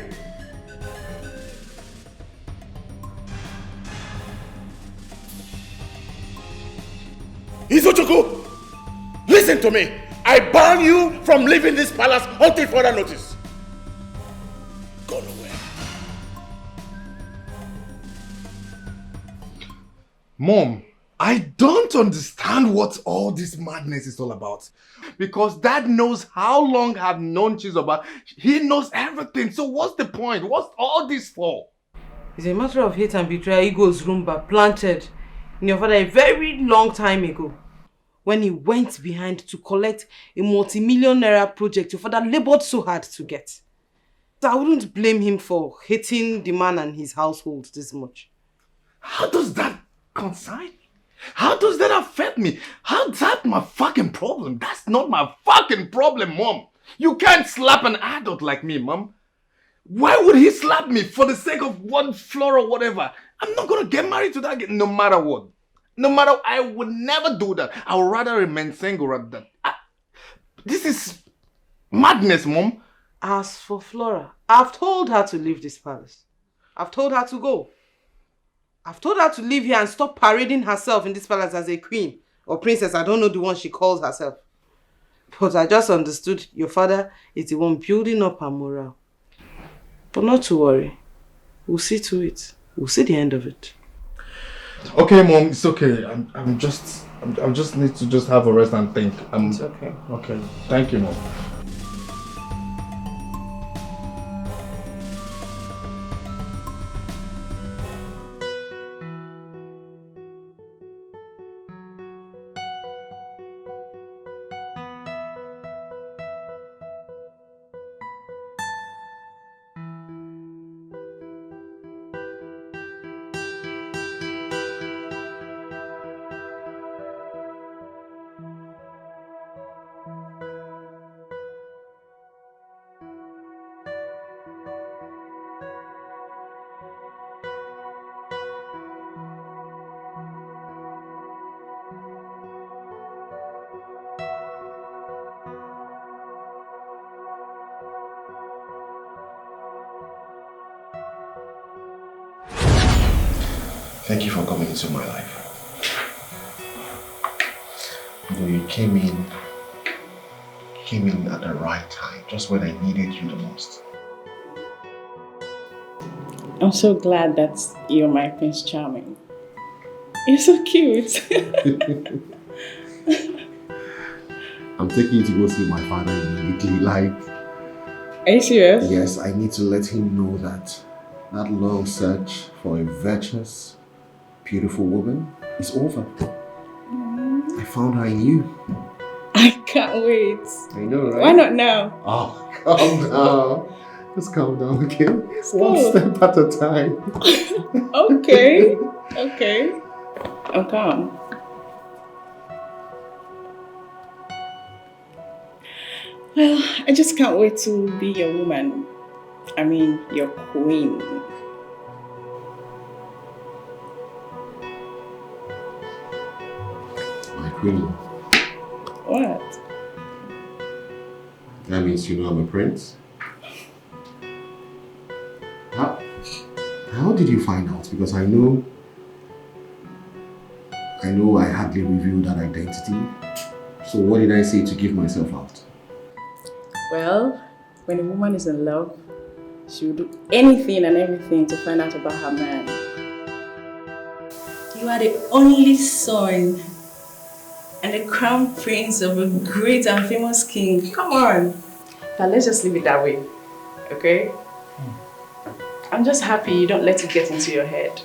Izochukwu, listen to me. I ban you from leaving this palace until further notice. Go nowhere. Mom, I don't understand what all this madness is all about. Because Dad knows how long I've known Chizoba. He knows everything. So what's the point? What's all this for? It's a matter of hate and betrayal Ego's Roomba planted in your father a very long time ago. When he went behind to collect a multi-million naira project your father labored so hard to get. So I wouldn't blame him for hating the man and his household this much. How does that concern? How does that affect me? How's that my fucking problem? That's not my fucking problem, Mom. You can't slap an adult like me, Mom. Why would he slap me for the sake of one floor or whatever? I'm not gonna get married to that girl, no matter what. No matter, I would never do that. I would rather remain single rather than... This is madness, Mom. As for Flora, I've told her to leave this palace. I've told her to go. I've told her to leave here and stop parading herself in this palace as a queen or princess. I don't know the one she calls herself. But I just understood your father is the one building up her morale. But not to worry. We'll see to it. We'll see the end of it. Okay, Mom, it's okay. I'm just need to just have a rest and think. It's okay. Okay. Thank you, Mom. Thank you for coming into my life. You know, you came in at the right time, just when I needed you the most. I'm so glad that you're my Prince Charming. You're so cute. I'm taking you to go see my father immediately, like... Are you serious? Yes, I need to let him know that long search for a virtuous, beautiful woman is over. I found her in you. I can't wait. I know, right? Why not now? Oh, calm down. Just calm down, okay? One Cool. step at a time. Okay. Okay. I'm calm. Well, I just can't wait to be your woman. I mean, your queen. My queen. What? That means you know I'm a prince? How did you find out? Because I know I hardly revealed that identity. So what did I say to give myself out? Well, when a woman is in love, she will do anything and everything to find out about her man. You are the only son and the crown prince of a great and famous king. Come on. But let's just leave it that way, okay? I'm just happy you don't let it get into your head.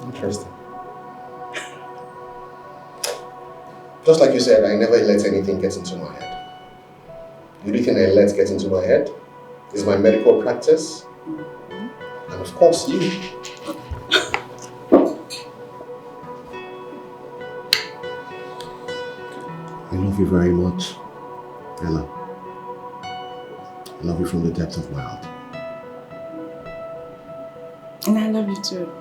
Interesting. Just like you said, I never let anything get into my head. The only thing I let get into my head is my medical practice, and of course you. I love you very much, Ella. I love you from the depth of my heart. And I love you too.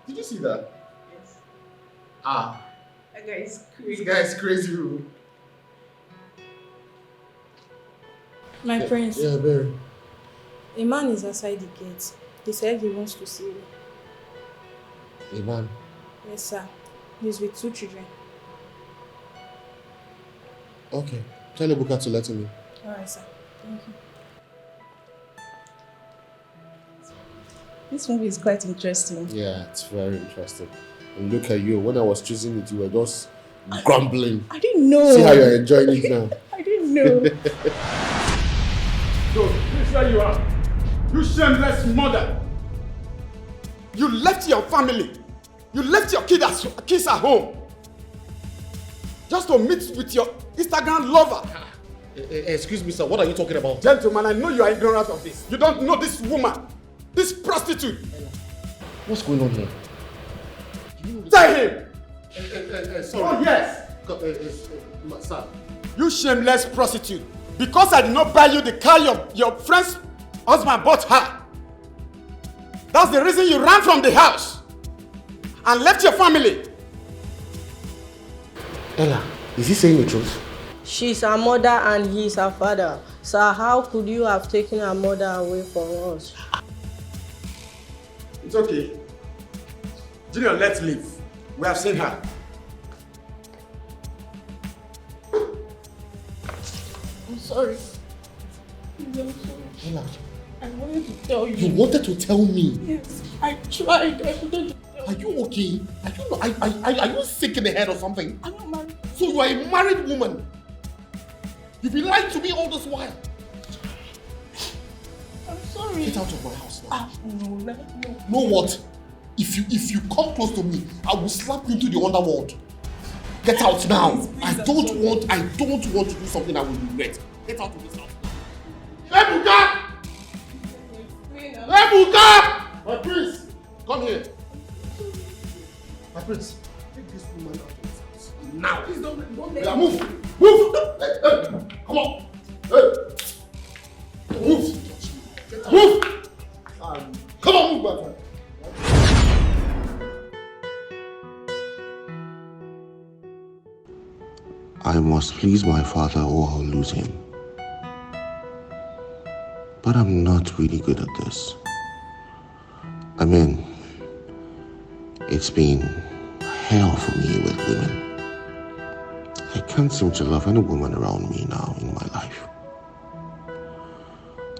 Did you see that? Yes. That guy is crazy. This guy is crazy. My prince. Yeah, babe. A man is outside the gate. He said he wants to see you. A man? Yes, sir. He's with 2 children. Okay. Tell Ebuka to let him in. Alright, sir. Thank you. This movie is quite interesting. Yeah, it's very interesting. And look at you. When I was choosing it, you were just grumbling. I didn't know. See how you're enjoying it now. I didn't know. So, this is where you are. You shameless mother. You left your family. You left your kids at home. Just to meet with your Instagram lover. Excuse me, sir. What are you talking about? Gentlemen, I know you are ignorant of this. You don't know this woman. This prostitute. What's going on here? Tell him. sorry. Oh, yes. Sir. You shameless prostitute. Because I did not buy you the car your friend's husband bought her. That's the reason you ran from the house and left your family. Ella, is he saying the truth? She's her mother and he's her father. Sir, how could you have taken her mother away from us? It's okay. Junior, let's leave. We have seen her. I'm sorry. I'm sorry. Ella, I wanted to tell you. you wanted to tell me? Yes, I tried. I wanted to tell you. Are you okay? Are you sick in the head or something? I'm not married. So you are a married woman? You've been lying to me all this while. I'm sorry. Get out of my house now. No. Know what? If you come close to me, I will slap you into the underworld. Get out now. Please, I don't want to do something I will regret. Get out of this house. Ebuka! Ebuka! My prince, come here. My prince, take this woman out of this house. Now. Please don't let Yeah, move! Hey, come on! Hey! Move! Move! Come on, move, my friend. I must please my father or I'll lose him. But I'm not really good at this. I mean, it's been hell for me with women. I can't seem to love any woman around me now in my life.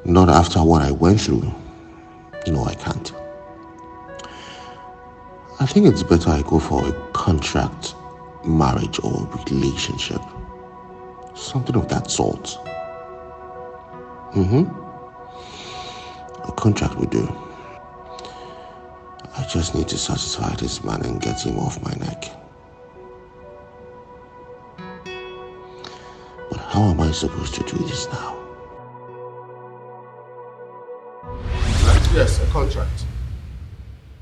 Not after what I went through. No, I can't. I think it's better I go for a contract marriage or relationship. Something of that sort. A contract would do. I just need to satisfy this man and get him off my neck. But how am I supposed to do this now? Yes, a contract.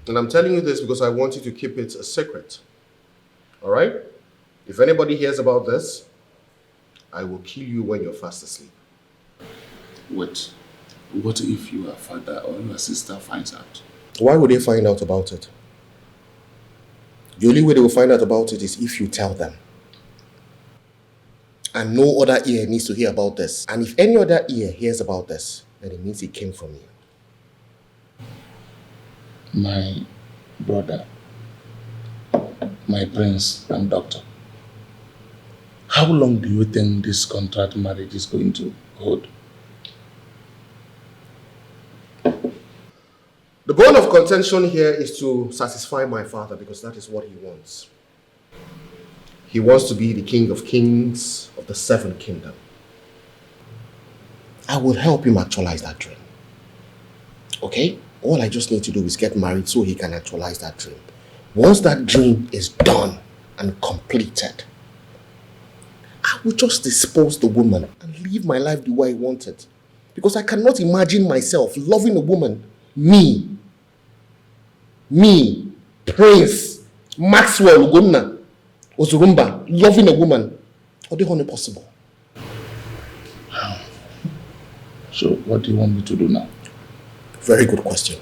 And I'm telling you this because I want you to keep it a secret. Alright? If anybody hears about this, I will kill you when you're fast asleep. Wait, what if your father or your sister finds out? Why would they find out about it? The only way they will find out about it is if you tell them. And no other ear needs to hear about this. And if any other ear hears about this, then it means it came from you. My brother, my prince and doctor, how long do you think this contract marriage is going to hold? The bone of contention here is to satisfy my father because that is what he wants. He wants to be the king of kings of the 7th kingdom. I will help him actualize that dream. Okay? All I just need to do is get married so he can actualize that dream. Once that dream is done and completed, I will just dispose the woman and live my life the way I want it. Because I cannot imagine myself loving a woman, me, Prince, Maxwell Ugonna, Ozurumba, loving a woman. Or the only possible. So what do you want me to do now? Very good question.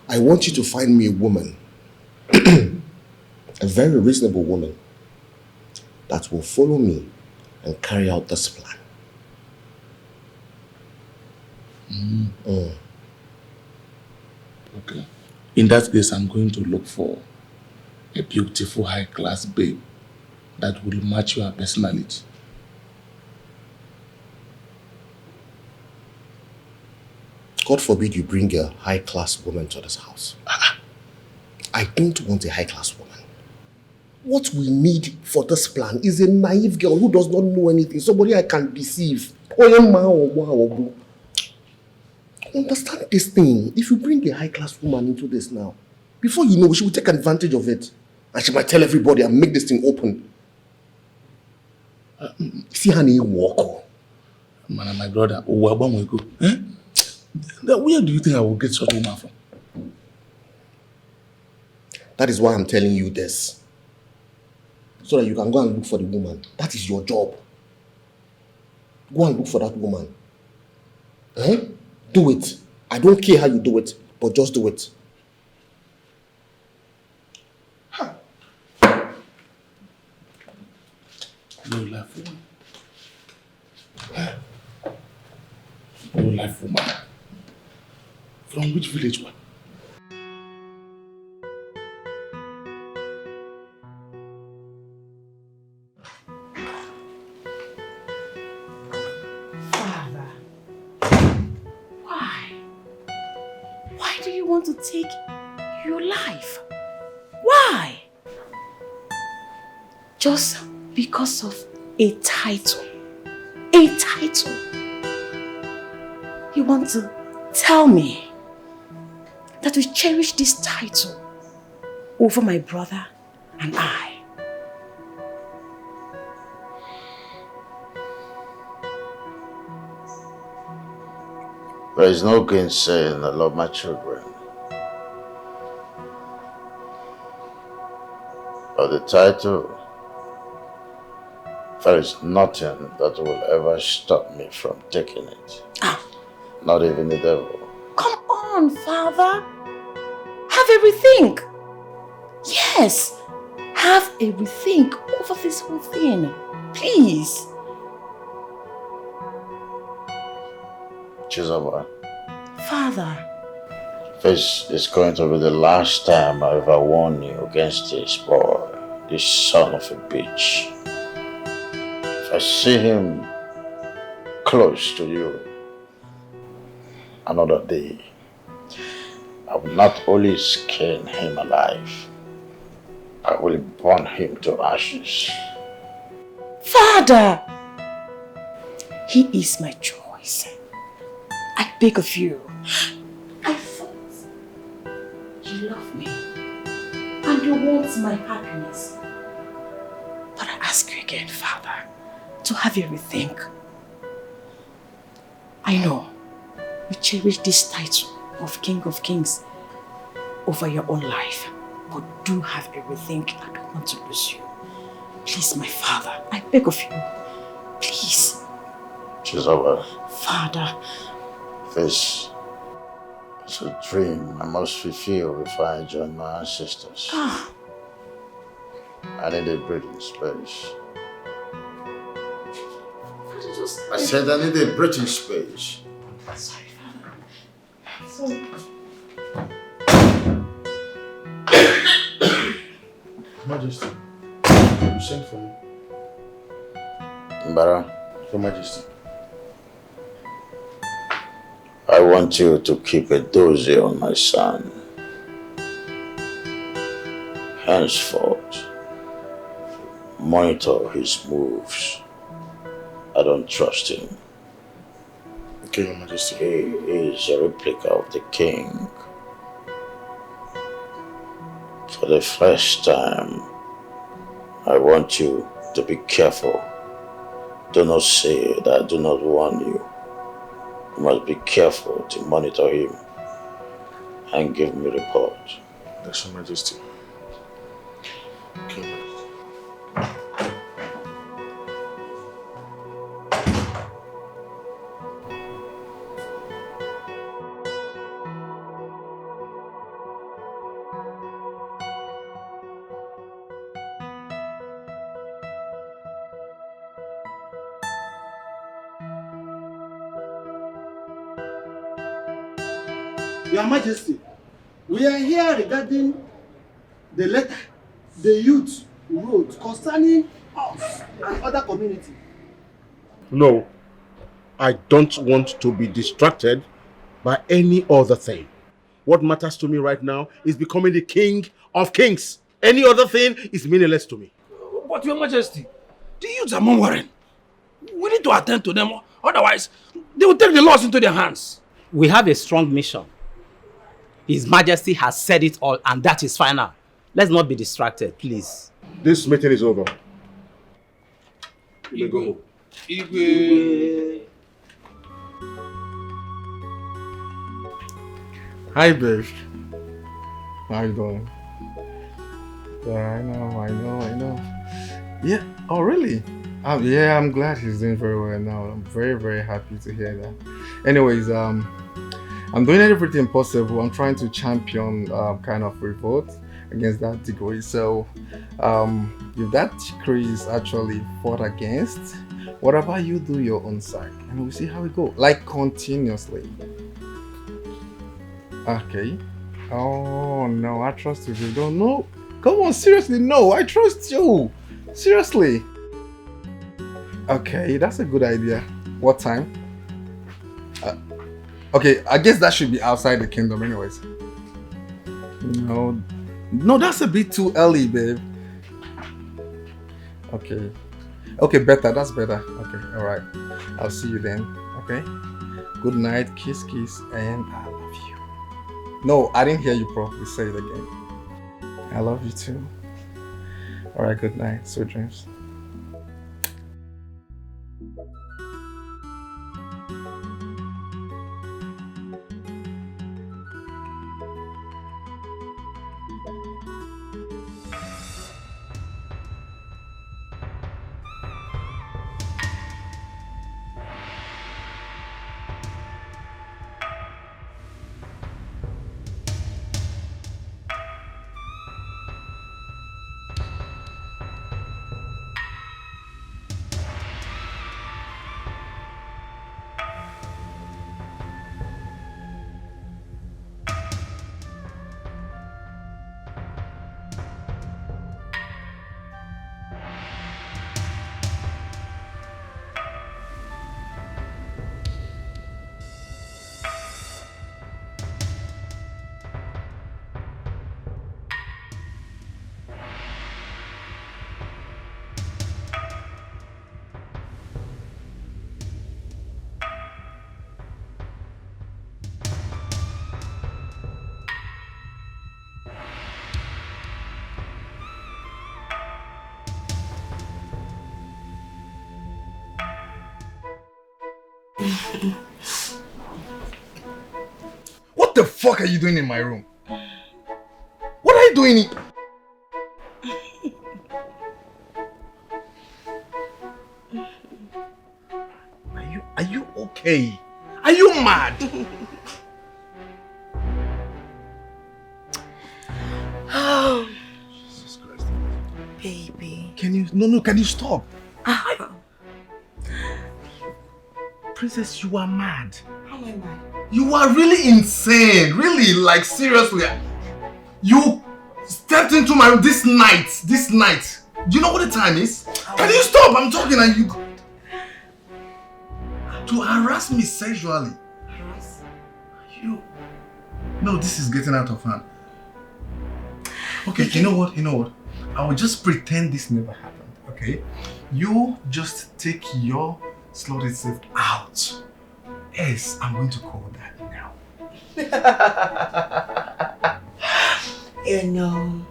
I want you to find me a woman, a very reasonable woman, that will follow me and carry out this plan. Okay. In that case, I'm going to look for a beautiful high-class babe that will match your personality. God forbid you bring a high-class woman to this house. I don't want a high-class woman. What we need for this plan is a naive girl who does not know anything, somebody I can deceive. Understand this thing. If you bring a high-class woman into this now, before you know, she will take advantage of it. And she might tell everybody and make this thing open. See how they walk. Man, my brother, where do you think I will get such a woman from? That is why I'm telling you this. So that you can go and look for the woman. That is your job. Go and look for that woman. Eh? Do it. I don't care how you do it, but just do it. No life woman. No life woman. From which village one? Father, why? Why do you want to take your life? Why? Just because of a title. A title. You want to tell me that we cherish this title over my brother and I? There is no gainsaying I love my children. But the title, there is nothing that will ever stop me from taking it. Not even the devil. Come on, Father. Have a rethink. Yes, have a rethink over this whole thing. Please. Chizoba, Father. this is going to be the last time I ever warn you against this boy, this son of a bitch. If I see him close to you another day, I will not only skin him alive, I will burn him to ashes. Father! He is my choice. I beg of you. I thought you love me and you want my happiness. But I ask you again, Father, to have you rethink. I know you cherish this title of King of Kings over your own life, but do have a rethink. I don't want to lose you. Please, my Father, I beg of you. Please. Chizoba. Father. This is a dream I must fulfill before I join my ancestors. I need a breathing space. I said I need a breathing space. Sorry, Father. Sorry. Majesty, you sent for me. Mbara. Your Majesty. I want you to keep a dozy on my son. Henceforth, monitor his moves. I don't trust him. Okay, Your Majesty. He is a replica of the king. For the first time, I want you to be careful. Do not say that I do not warn you. You must be careful to monitor him and give me a report. Yes, Your Majesty. Okay. Your Majesty, we are here regarding the letter the youth wrote concerning us and other community. No, I don't want to be distracted by any other thing. What matters to me right now is becoming the king of kings. Any other thing is meaningless to me. But Your Majesty, the youths are murmuring. We need to attend to them, otherwise they will take the laws into their hands. We have a strong mission. His Majesty has said it all, and that is final. Let's not be distracted, please. This meeting is over. You may go. Hi, babe. How you doing? Yeah, I know. Yeah, oh really? Yeah, I'm glad he's doing very well now. I'm very, very happy to hear that. Anyways, I'm doing everything possible. I'm trying to champion kind of revolt against that decree. So, if that decree is actually fought against, what about you do your own side and we'll see how it goes. Like continuously. Okay. Oh no, I trust you. You don't know. Come on, seriously, no, I trust you. Seriously. Okay, that's a good idea. What time? Okay, I guess that should be outside the kingdom anyways. No, that's a bit too early, babe. Okay, better, that's better. Okay, alright. I'll see you then, okay? Good night, kiss, and I love you. No, I didn't hear you properly. Say it again. I love you too. Alright, good night. Sweet dreams. What the fuck are you doing in my room? What are you doing? Are you okay? Are you mad? Oh, Jesus Christ. Baby. Can you stop? Princess, you are mad. How am I mad? You are really insane. Really, like seriously. You stepped into my room this night. Do you know what the time is? Can you stop? I'm talking and you... To harass me sexually. Harass? You... No, this is getting out of hand. Okay, you know what? I will just pretend this never happened, okay? You just take your slutty self out. Yes, I'm going to call that now. You know.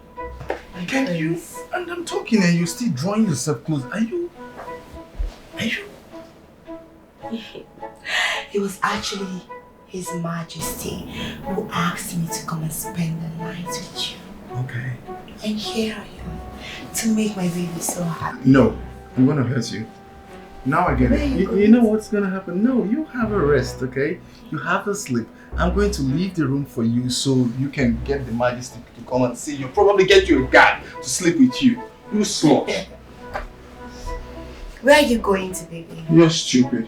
Can you? And I'm talking and you're still drawing yourself close. Are you? It was actually His Majesty who asked me to come and spend the night with you. Okay. And here I am to make my baby so happy. No, I'm gonna hurt you. Now I get it. You know what's gonna happen? No, you have a rest, okay? You have a sleep. I'm going to leave the room for you so you can get the Majesty to come and see you. Probably get you a guard to sleep with you. You slut. Where are you going to, baby? You're stupid.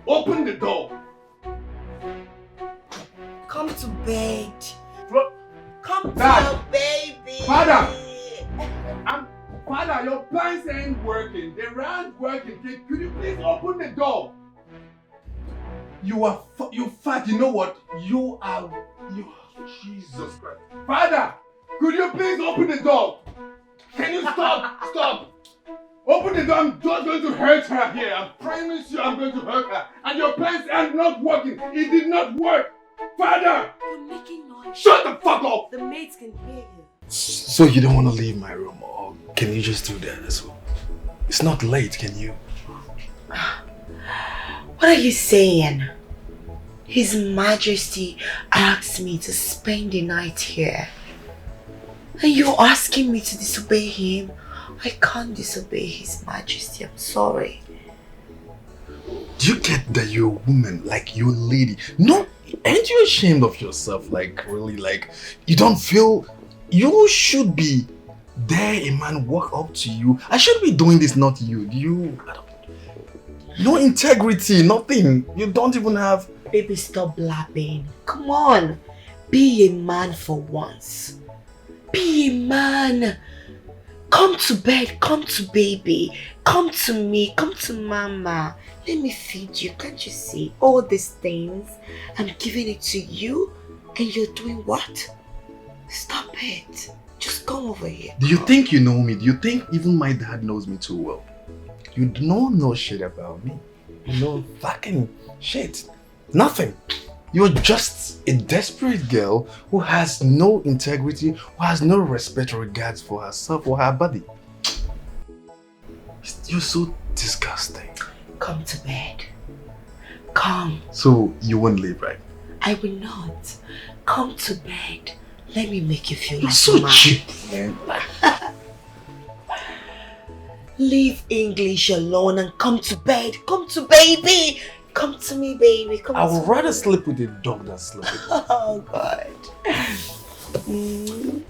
Open the door. Come to bed. Come Dad. to baby. Father! Father, your plans ain't working. They aren't working. Could you please open the door? You fat. You know what? You Jesus Christ. Father, could you please open the door? Can you stop? Stop. Open the door. I'm just going to hurt her here. I promise you I'm going to hurt her. And your plans are not working. It did not work. Father! You're making noise. Shut the fuck up! The maids can hear you. So you don't want to leave my room, or can you just do that as well? It's not late, can you? What are you saying? His Majesty asked me to spend the night here. And you're asking me to disobey him? I can't disobey His Majesty, I'm sorry. Do you get that you're a woman, like you're a lady? No, aren't you ashamed of yourself? Like, really, like, you don't feel you should be there, a man walk up to you. I should be doing this, not you. No integrity, nothing. You don't even have... Baby, stop blabbing. Come on. Be a man for once. Be a man. Come to bed, come to baby. Come to me, come to mama. Let me feed you. Can't you see all these things? I'm giving it to you and you're doing what? Stop it. Just come over here. Do you think you know me? Do you think even my dad knows me too well? You don't know shit about me. You know fucking shit. Nothing. You're just a desperate girl who has no integrity, who has no respect or regards for herself or her body. You're so disgusting. Come to bed. Come. So you won't leave, right? I will not. Come to bed. Let me make you feel You're like so man. cheap, man. Leave English alone and come to bed. Come to baby. Come to me, baby. Come I to would me. rather sleep with a dog than sleep with you. Oh, God. Mm.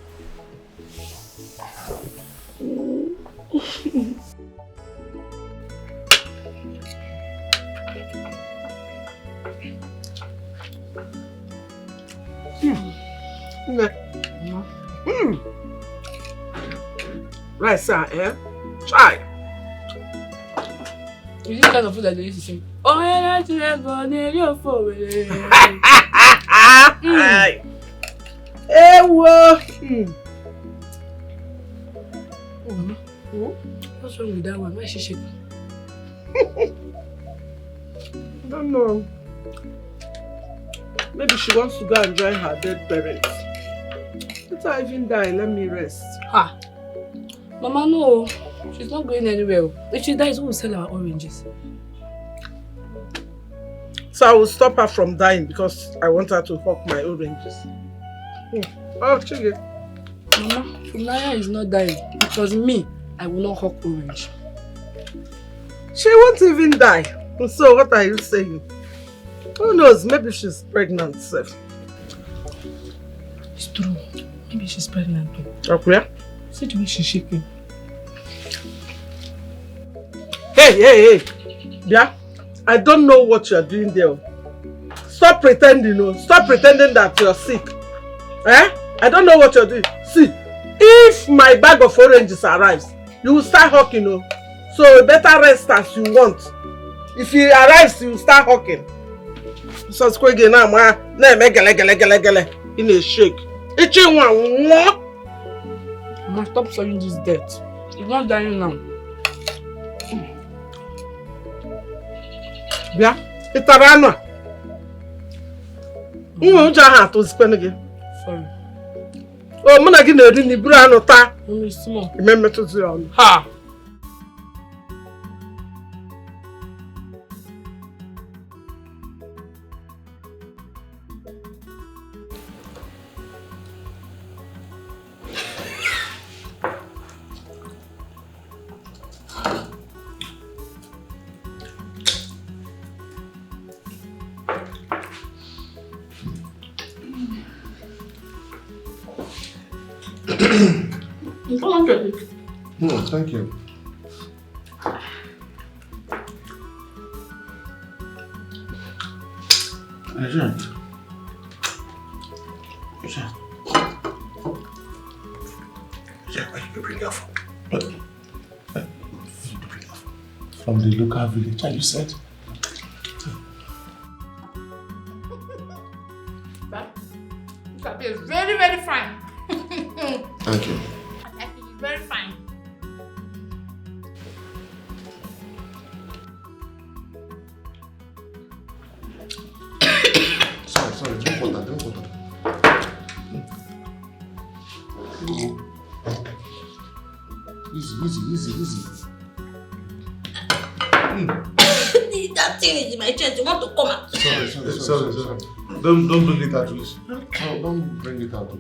Right, sir, eh? Try. Is this kind of food that they used to sing? Oh, yeah, that's your phone. Hey, whoa. Oh, Mama. What's wrong with that one? Why is she shaking? I don't know. Maybe she wants to go and join her dead parents. Let her even die, let me rest. Ha! Mama, no. She's not going anywhere. If she dies, who will sell our oranges? So I will stop her from dying because I want her to hawk my oranges. Oh, Chige. Mama, Funaya is not dying. Because me, I will not hawk orange. She won't even die. So what are you saying? Who knows? Maybe she's pregnant, Seth. It's true. Maybe she's pregnant too. Okay. See the way she's shaking. Hey. Yeah? I don't know what you're doing there. Stop pretending, oh. Stop pretending that you're sick. Eh? I don't know what you're doing. See, if my bag of oranges arrives, you will start hawking, oh. So you better rest as you want. If he arrives, you will start hawking. So squiggy now, ma. Gele. In a shake. Itching one. Mama, stop saying this death. She's not dying now. Yeah? It's a run. Sorry. Oh, I'm not going to do it. Only small. Remember to do Ha! No, thank you. Agent. Where did you bring her from? From the local village, and you said? That is very, very fine. Thank you. I think it's very fine. Sorry, drink water. Easy. Need that that thing is in my chest. You want to come out? Sorry. Don't bring it out, please. Don't bring it out.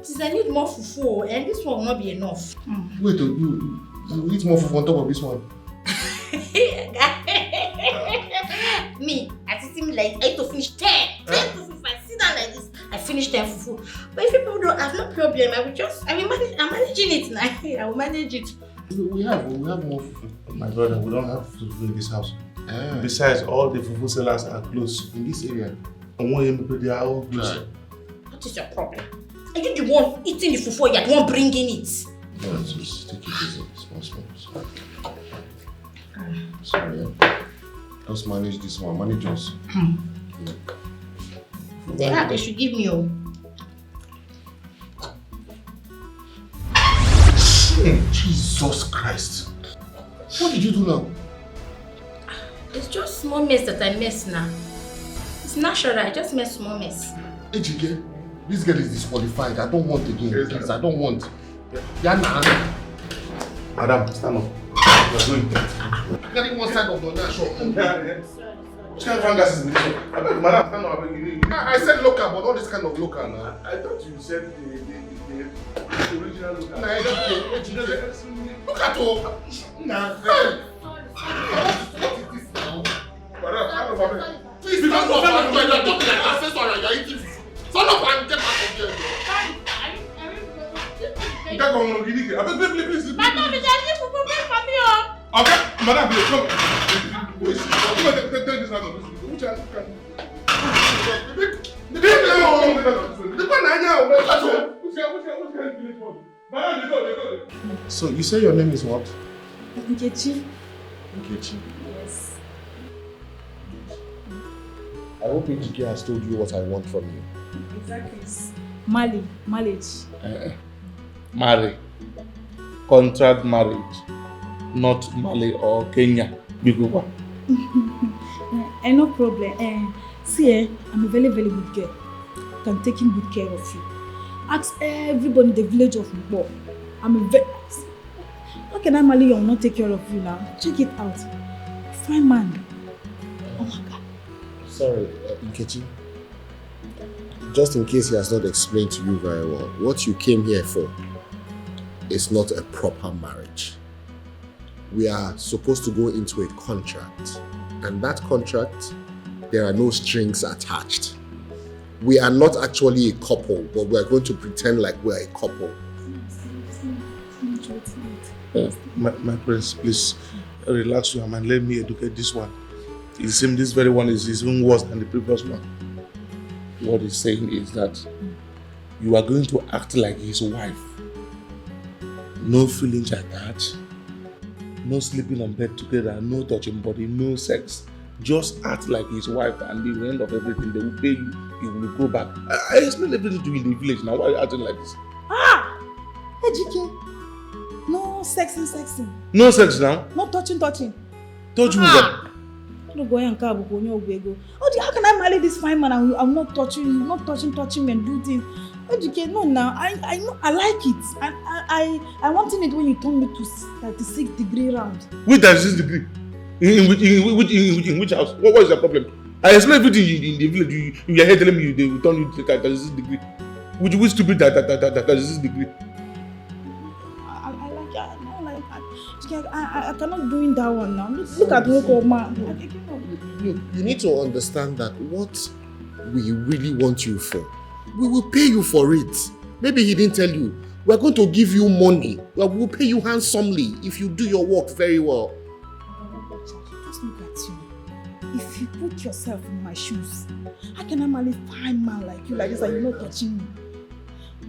Since I need more fufu, and this one will not be enough. Wait, you eat more fufu on top of this one? Me, I seem like I need to finish 10 fufu. If I sit down like this, I finish 10 fufu. But if people don't have no problem, I'm managing it now. I will manage it. We have more fufu. My brother, we don't have fufu in this house. Besides, all the fufu sellers are closed in this area. And when they are all closed. What is your problem? Are you the one eating the fufu or you are the one bringing it? No, just take it easy. Small. Sorry, just manage this one. Manage us. They should give me a... Jesus Christ. What did you do now? It's just small mess that I mess now. It's natural, I just mess small mess. Ejike, this girl is disqualified. I don't want again. Please, I don't want. Yana. Madam, stand up. You're going to. Carry one side of the national. Which kind of fungus is this one? Madam, stand up. I said local, but not this kind of local now. I thought you said the original local. Nah, look at all. Nah, what is this now? Madam, stand up. Please stand up. You're talking like ancestor and you're eating food. Stand up and get back up here. You can't go on please. Madam, it's a little bit for me. Okay, madam, please come. Take this out of this. Which one? So you say your name is what? Nkechi. Nkechi. Yes. I hope Dikeh has told you what I want from you. Exactly. Marriage. Marry. Contract marriage. Not Mali or Kenya. Biguba. No problem. See, I'm a very, very good girl. I'm taking good care of you. Ask everybody in the village of Mbo. I'm a very... How can I marry you and not take care of you now? Check it out. Fine man. Oh my God. Sorry, Nkechi. Just in case he has not explained to you very well, what you came here for is not a proper marriage. We are supposed to go into a contract. And that contract, there are no strings attached. We are not actually a couple, but we are going to pretend like we are a couple. My prince, please relax your mind. Let me educate this one. It seems this very one is even worse than the previous one. What he's saying is that you are going to act like his wife. No feelings attached. No sleeping on bed together, no touching body, no sex. Just act like his wife, and at the end of everything, they will pay you, you will go back. I explained everything to you in the village. Now, why are you acting like this? Ejike. No sexing. No sex now? No touching. Touch me again. How can I marry this fine man and I'm not touching you, not touching me and do things? Ejike, no now. I know I like it. I wanted it when you told me to 36 degree round. Which 36 degree? In which house? What was the problem? I explained everything in the village. You are here telling me they will turn you to 36 degree. Which stupid 36 degree? I cannot do that one now. Look at me, man. You need to understand that what we really want you for, we will pay you for it. Maybe he didn't tell you. We are going to give you money. We will pay you handsomely if you do your work very well. Just look at you. If you put yourself in my shoes, how can I marry a fine man like you like this and you're not touching me?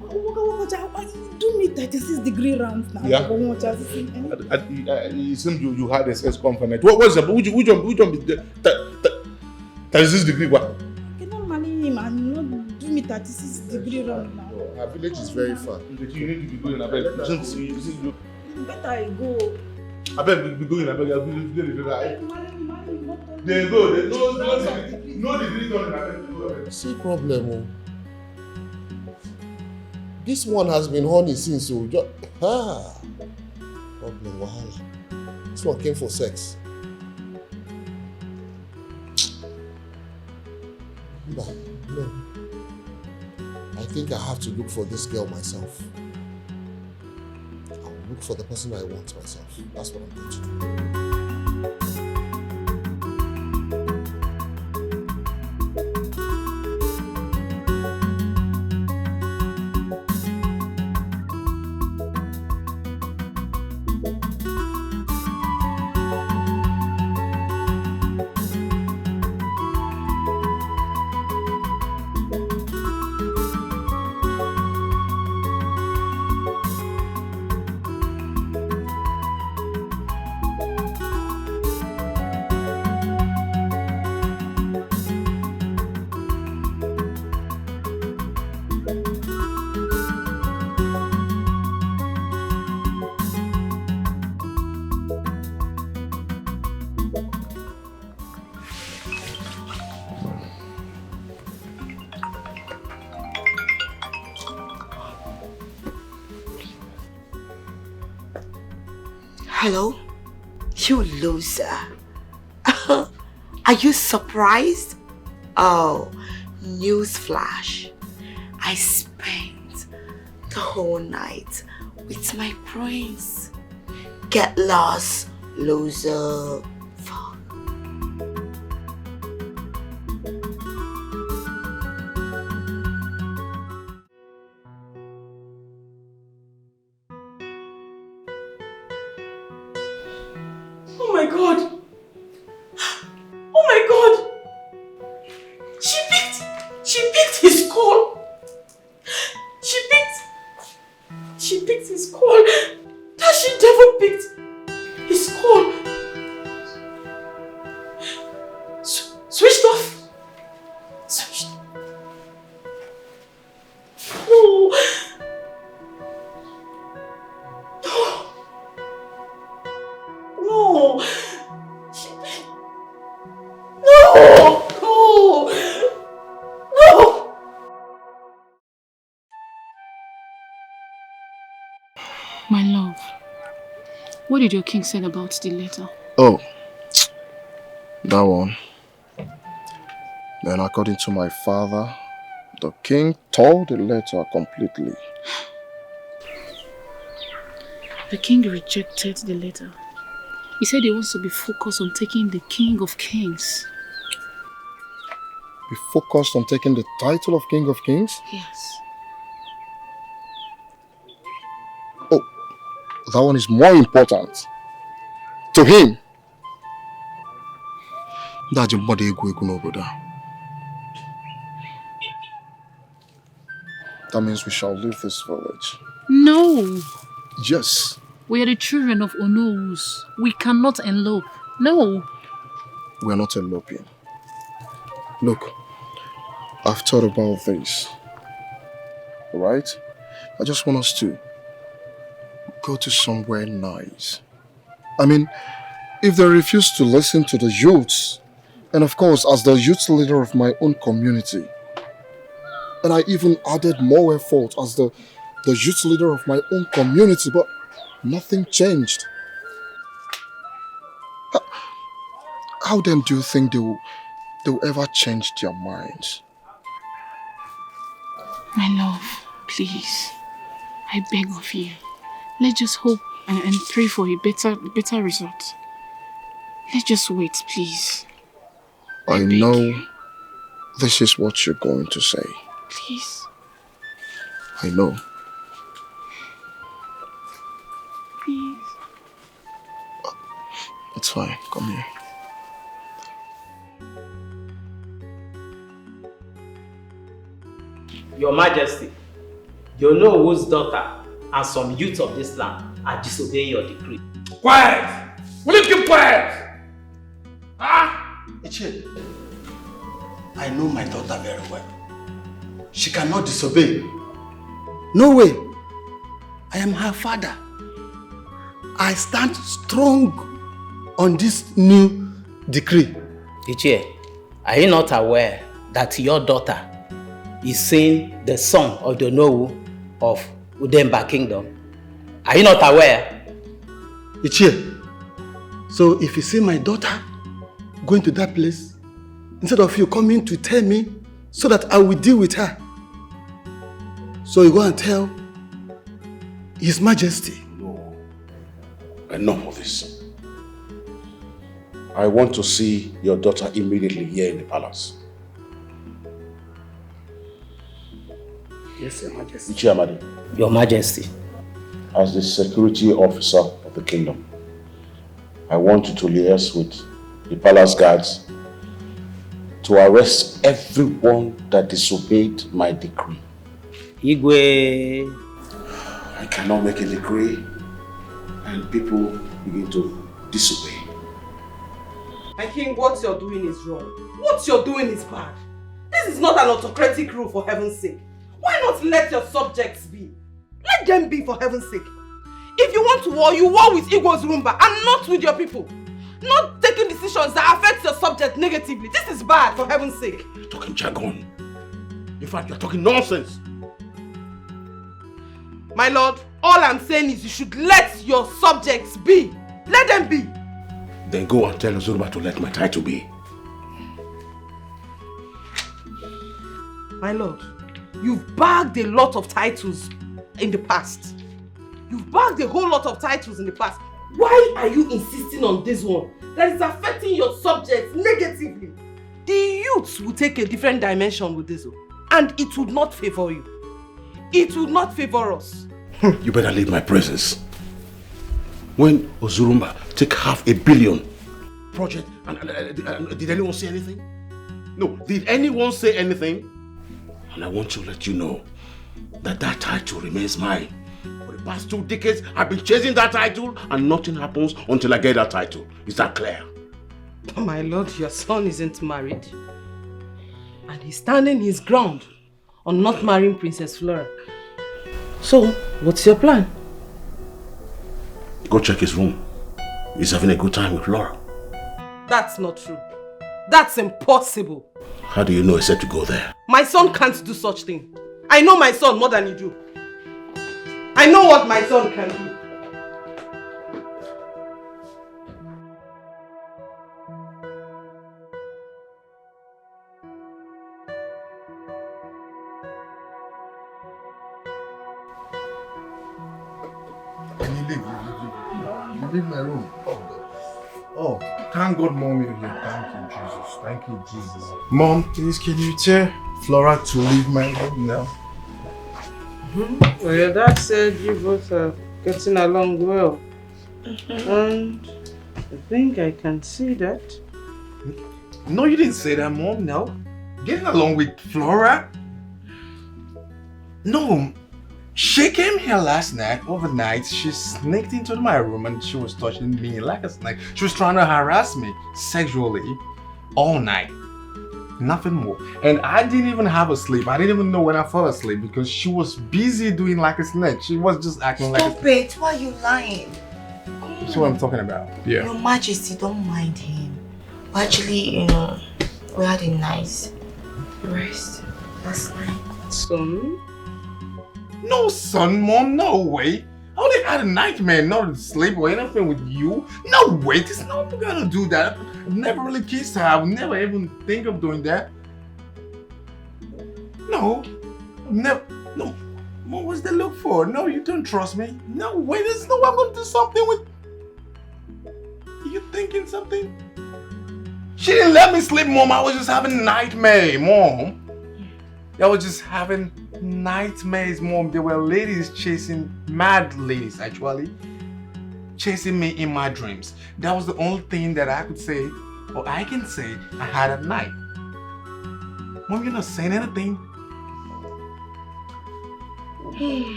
Do me 36 degree rounds now. Yeah. It seems you had a sex component. What was it? Which one is the 36 degree one? I cannot marry him and not do me 36 degree round now. Our village is very far. You need to be going, I beg. Better I go. I beg, be going, I beg. They go. No degree done, I beg. See problem. This one has been horny since so problem wahala. This one came for sex. Remember, no. I think I have to look for this girl myself. I'll look for the person I want myself. That's what I'm going to do. Hello? You loser. Are you surprised? Oh, newsflash. I spent the whole night with my prince. Get lost, loser. Oh my god! Oh my god! She picked his call! She picked his call! That she never picked his call! Switched off! Switched off! No! No! No! No! No! My love, what did your king say about the letter? Oh, that one. Then according to my father, the king tore the letter completely. The king rejected the letter. He said he wants to be focused on taking the King of Kings. Be focused on taking the title of King of Kings? Yes. Oh, that one is more important. To him. That's your body brother. That means we shall leave this village. No. Yes. We are the children of Onous. We cannot elope. No. We are not eloping. Look, I've thought about this. Alright? I just want us to go to somewhere nice. I mean, if they refuse to listen to the youths, and of course, as the youth leader of my own community, and I even added more effort as the youth leader of my own community, but nothing changed. How then do you think they will ever change their minds? My love, please. I beg of you. Let's just hope and pray for a better result. Let's just wait, please. I know this is what you're going to say. Please. I know. Please. It's fine. Come here. Your Majesty, you know whose daughter and some youth of this land are disobeying your decree. Quiet! Will you keep quiet? Ah! Ichie, I know my daughter very well. She cannot disobey. No way. I am her father. I stand strong on this new decree. Ichie, are you not aware that your daughter is saying the song of the Onowu of Udemba Kingdom? Are you not aware? Ichie, so if you see my daughter going to that place, instead of you coming to tell me so that I will deal with her. So you go and tell His Majesty. No. Enough of this. I want to see your daughter immediately here in the palace. Yes, Your Majesty. Ichiamadi. Your Majesty. As the security officer of the kingdom, I want you to liaise with the palace guards to arrest everyone that disobeyed my decree. Igwe. I cannot make a decree and people begin to disobey. My king, what you're doing is wrong. What you're doing is bad. This is not an autocratic rule, for heaven's sake. Why not let your subjects be? Let them be, for heaven's sake. If you want to war, you war with Igwe's Rumba and not with your people. Not taking decisions that affect your subject negatively. This is bad, for heaven's sake. You're talking jargon. In fact, you're talking nonsense. My lord, all I'm saying is you should let your subjects be. Let them be. Then go and tell Ozuruba to let my title be. My lord, you've bagged a lot of titles in the past. You've bagged a whole lot of titles in the past. Why are you insisting on this one that is affecting your subjects negatively? The youths will take a different dimension with this, and it would not favor you. It would not favor us. You better leave my presence. When Ozurumba take $500 million project, did anyone say anything? No, did anyone say anything? And I want to let you know that that title remains mine. For the past 2 decades, I've been chasing that title and nothing happens until I get that title. Is that clear? My lord, your son isn't married. And he's standing his ground on not marrying Princess Flora. So, what's your plan? Go check his room. He's having a good time with Flora. That's not true. That's impossible. How do you know he said to go there? My son can't do such thing. I know my son more than you do. I know what my son can do. You leave my room. Oh, thank God, Mom, you're here. Thank you, Jesus. Thank you, Jesus. Mom, please, can you tell Flora to leave my room now? Well, your dad said you both are getting along well. And I think I can see that. No, you didn't say that, Mom. No. Getting along with Flora? No. She came here last night, overnight. She sneaked into my room and she was touching me like a snake. She was trying to harass me sexually all night. Nothing more. And I didn't even have a sleep. I didn't even know when I fell asleep because she was busy doing like a snake. She was just acting like a snake. Stop it. Why are you lying? That's what I'm talking about. Yeah. Your Majesty, don't mind him. Actually, we had a nice rest last night. Son? No, son, Mom, no way. I only had a nightmare, not to sleep or anything with you. No way, there's no one gonna do that. I've never really kissed her. I would never even think of doing that. No, never. No, Mom, what's the look for? No, you don't trust me. No way, there's no way I'm gonna do something with. Are you thinking something? She didn't let me sleep, Mom. I was just having a nightmare, Mom. I was just having nightmares, Mom. There were ladies chasing, mad ladies actually, chasing me in my dreams. That was the only thing that I could say, or I can say, I had at night. Mom, you're not saying anything.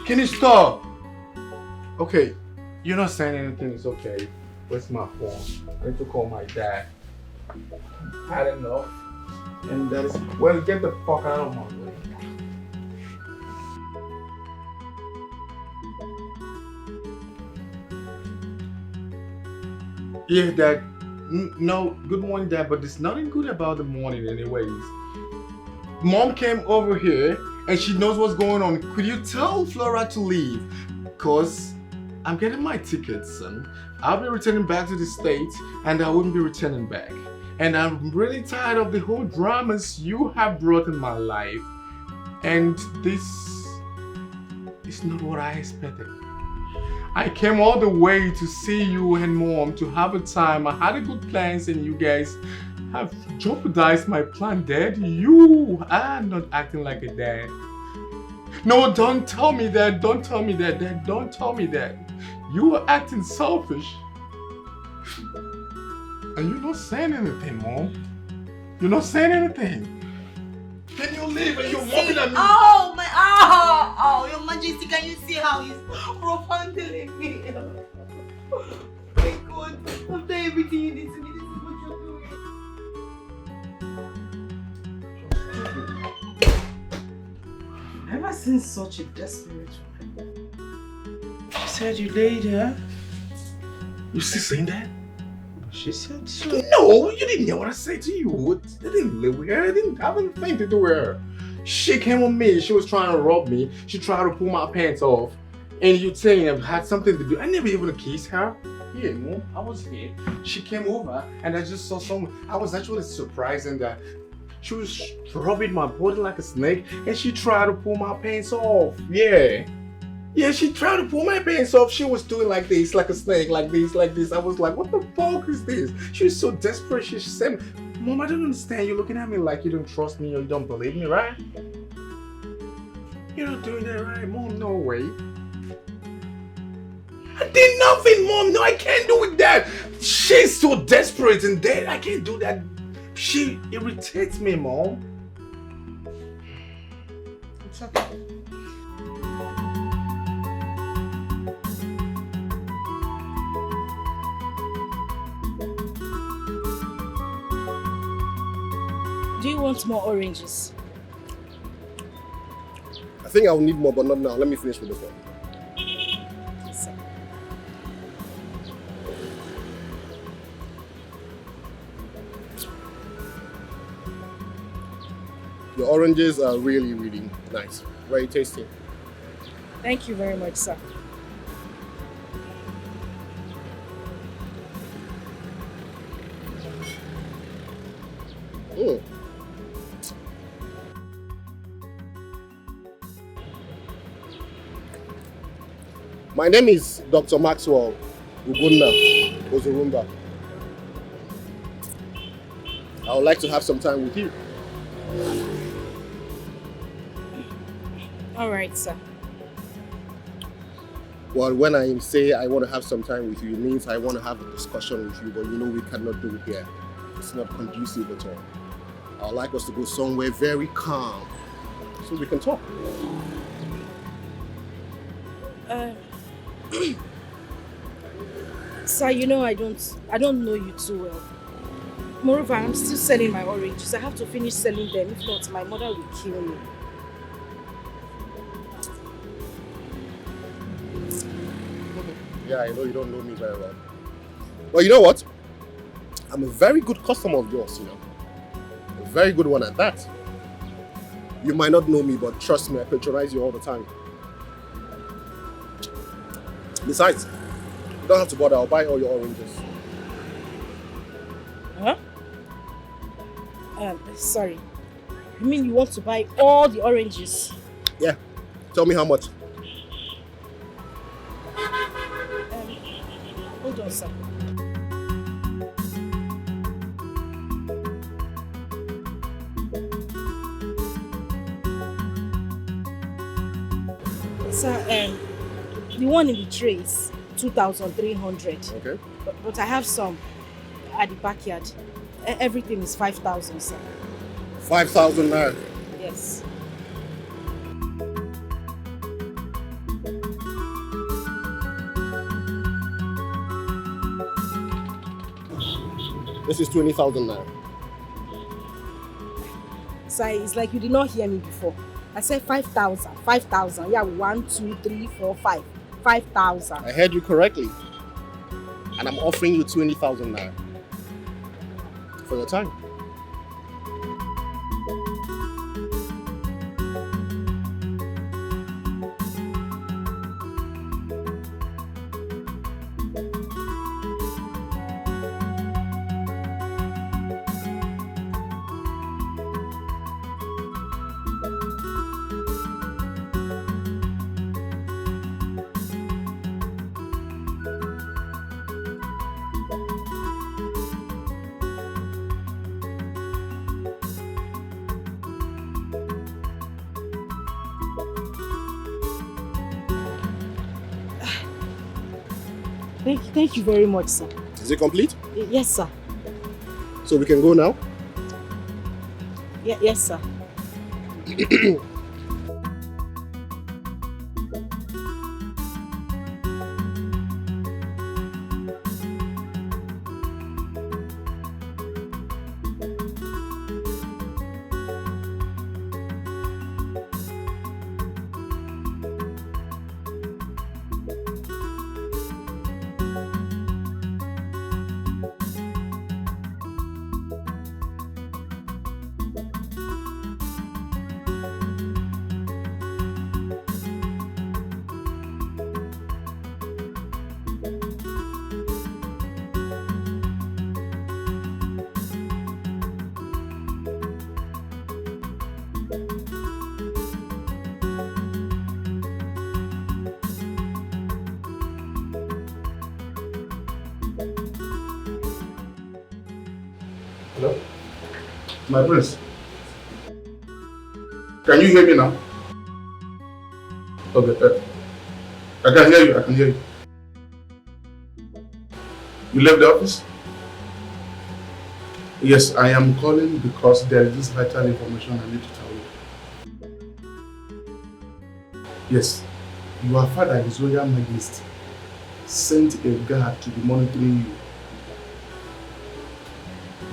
Can you stop? Okay, you're not saying anything, it's okay. Where's my phone? I need to call my dad. I don't know. And that is, well, get the fuck out of my way. Yeah, Dad. No, good morning, Dad, but there's nothing good about the morning anyways. Mom came over here and she knows what's going on. Could you tell Flora to leave? Because I'm getting my tickets, son. I'll be returning back to the States and I wouldn't be returning back. And I'm really tired of the whole dramas you have brought in my life. And this is not what I expected. I came all the way to see you and Mom to have a time. I had a good plans and you guys have jeopardized my plan, Dad. You are not acting like a dad. No, don't tell me that. Don't tell me that, Dad. Don't tell me that. You are acting selfish. And you're not saying anything, Mom. You're not saying anything. Can you leave and you're mocking at me? Oh, Your Majesty, can you see how he's profoundly me? Oh my God, after everything you did to me, this is what you're doing. Never seen such a desperate woman. She said you laid her. You still saying that? She said so. No, you didn't hear what I said to you. I didn't live with her. I didn't have anything to do with her. She came on me. She was trying to rob me. She tried to pull my pants off. And you saying it had something to do. I never even kissed her. Yeah, Mom, I was here. She came over and I just saw someone. I was actually surprised in that she was rubbing my body like a snake and she tried to pull my pants off. Yeah. Yeah, she tried to pull my pants off. She was doing like this, like a snake, like this, like this. I was like, what the fuck is this? She was so desperate. She said, Mom, I don't understand. You're looking at me like you don't trust me or you don't believe me, right? You're not doing that right, Mom. No way. I did nothing, Mom. No, I can't do with that. She's so desperate and dead. I can't do that. She irritates me, Mom. It's okay. Do you want more oranges? I think I'll need more, but not now. Let me finish with this one. Your oranges are really, really nice. Very tasty. Thank you very much, sir. Mm. My name is Dr. Maxwell Ugonna Ozurumba. I would like to have some time with you. All right, sir. Well, when I say I want to have some time with you, it means I want to have a discussion with you, but you know we cannot do it here. It's not conducive at all. I would like us to go somewhere very calm so we can talk. Sir, you know I don't know you too well. Moreover, I'm still selling my oranges. I have to finish selling them. If not, my mother will kill me. Yeah, I know you don't know me very well. But you know what? I'm a very good customer of yours, you know. A very good one at that. You might not know me, but trust me, I patronize you all the time. Besides, you don't have to bother. I'll buy all your oranges. Huh? Sorry. You mean you want to buy all the oranges? Yeah. Tell me how much. Hold on, sir. Sir, the one in the tray is 2,300. Okay. But I have some at the backyard. Everything is 5,000, sir. 5,000 naira. Yes. This is 20,000 naira. Sir, it's like you did not hear me before. I said 5,000. 5,000. Yeah, 1, 2, 3, 4, 5. 5,000. I heard you correctly. And I'm offering you 20,000 naira for your time. Thank you very much, sir. Is it complete? Yes, sir. So we can go now? Yes, sir. Hello? My prince. Can you hear me now? Okay. I can hear you. You left the office? Yes, I am calling because there is this vital information I need to tell you. Yes, your father, His Royal Majesty, sent a guard to be monitoring you.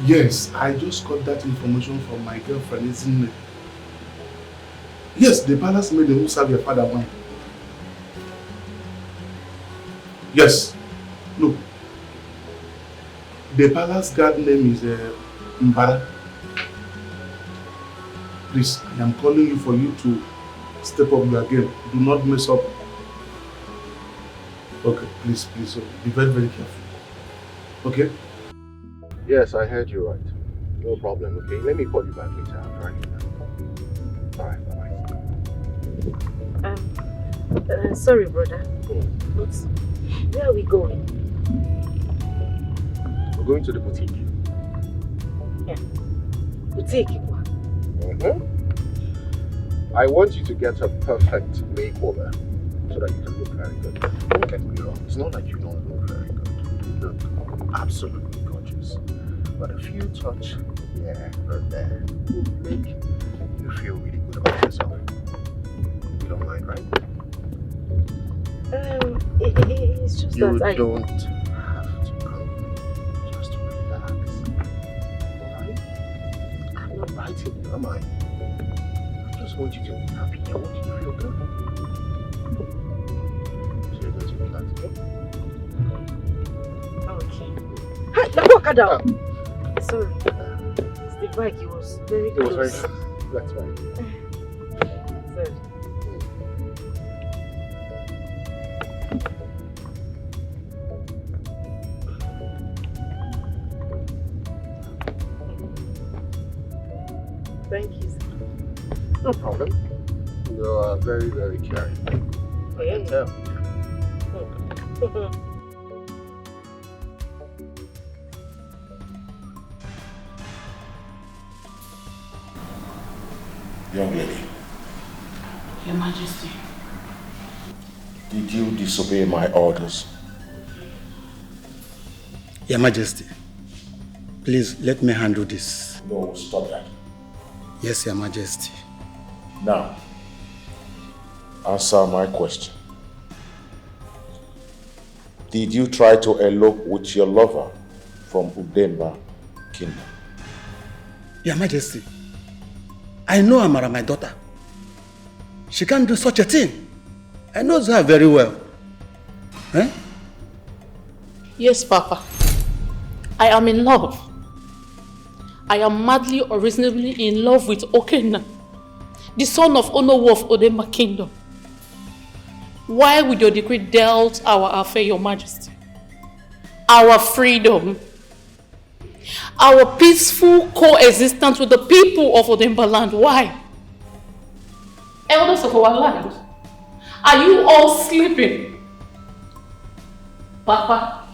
Yes, I just got that information from my girlfriend, isn't it? Yes, the palace maiden who served your father wine. Yes, look. The palace guard name is Mbara. Please, I am calling you for you to step up your game. Do not mess up. Okay, please, be very, very careful. Okay? Yes, I heard you right. No problem, okay? Let me call you back later. I'm driving now. Alright, bye-bye. Sorry, brother. But where are we going? We're going to the boutique. Yeah. Boutique? I want you to get a perfect makeover so that you can look very good. Don't get me wrong. It's not like you don't look very good. You look absolutely gorgeous. But a few touch here or there will make you feel really good about yourself. You don't mind, right? It's just you that I... don't have to come. Just relax. Alright? I'm not biting you, am I? I just want you to be happy. I want you to feel good. So you're going to relax, okay? Okay. Hey, walk her down. Sorry. It's the bike. It was very close. It was very close. That's right. Sorry. Thank you. No problem. You are very, very caring. I can tell. Young lady. Your Majesty. Did you disobey my orders? Your Majesty, please let me handle this. No, stop that. Yes, Your Majesty. Now, answer my question. Did you try to elope with your lover from Udemba Kingdom? Your Majesty, I know Amara, my daughter. She can't do such a thing. I know her very well. Eh? Yes, Papa. I am in love. I am madly or reasonably in love with Okenna, the son of Onowu of Udemba Kingdom. Why would your decree doubt our affair, Your Majesty? Our freedom, our peaceful coexistence with the people of Udemba land. Why? Elders of our land, are you all sleeping? Papa,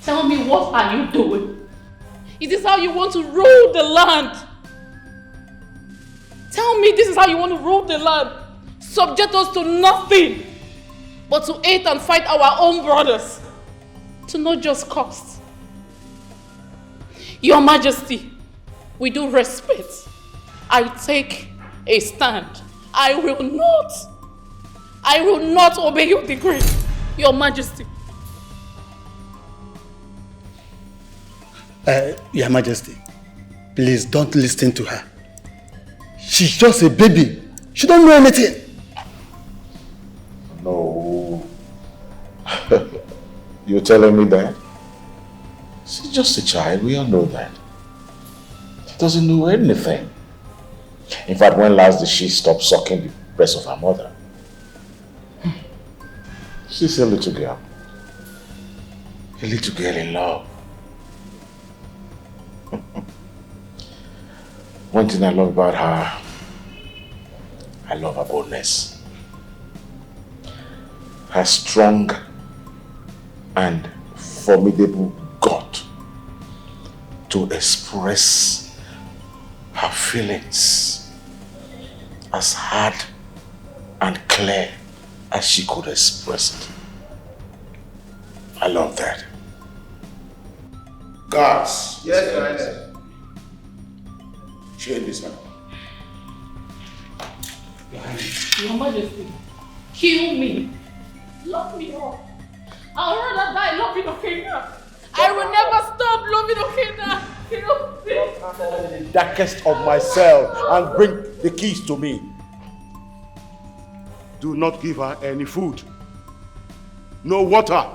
tell me, what are you doing? Is this how you want to rule the land? Tell me, this is how you want to rule the land? Subject us to nothing but to hate and fight our own brothers. to not just cost. Your Majesty, with due respect, I take a stand. I will not obey your decree, Your Majesty. Your Majesty, please don't listen to her. She's just a baby. She don't know anything. No. You're telling me that? She's just a child, we all know that. She doesn't know anything. In fact, when last did she stop sucking the breast of her mother? She's a little girl. A little girl in love. One thing I love about her, I love her boldness. Her strong and formidable gut to express her feelings as hard and clear as she could express it. I love that. Guards. Yes, Your Chain this man. Your Majesty, kill me. Lock me up. I'll rather die loving Okena. I will never stop loving Okena. Kill me. In the darkest of my cell and bring the keys to me. Do not give her any food. No water.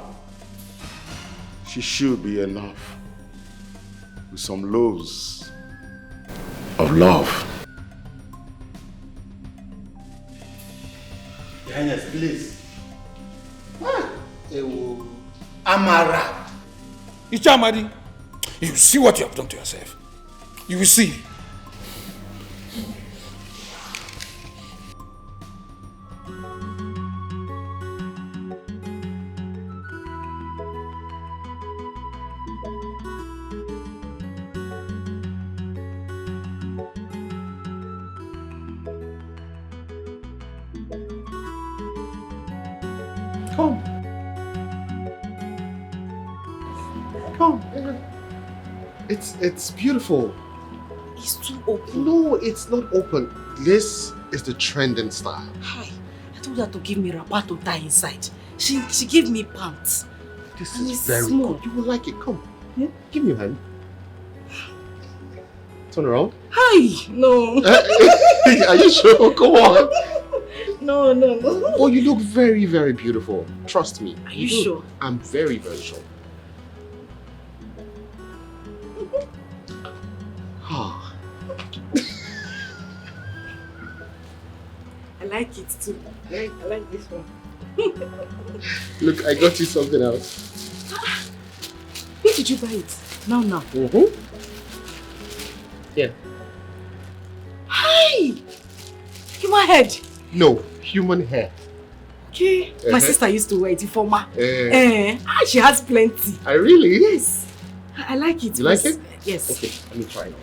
She should be enough with some loaves of love. Your Highness, please. Amara. Ichamadi, you see what you have done to yourself. You will see. Come. Come. It's beautiful. It's too open. No, it's not open. This is the trending style. Hi. I told her to give me wrapper to tie inside. She gave me pants. This and is it's very small. good. You will like it. Come. Yeah? Give me your hand. Turn around. Hi. No. Are you sure? Come on. No. Oh, you look very, very beautiful. Trust me. Are you sure? I'm very, very sure. I like it too. I like this one. Look, I got you something else. Where did you buy it? Now. Yeah. Hi! Human head. No, human hair. Okay. My sister used to wear it for ma. She has plenty. Really? Yes. I like it. You like it? Yes. Okay, let me try it.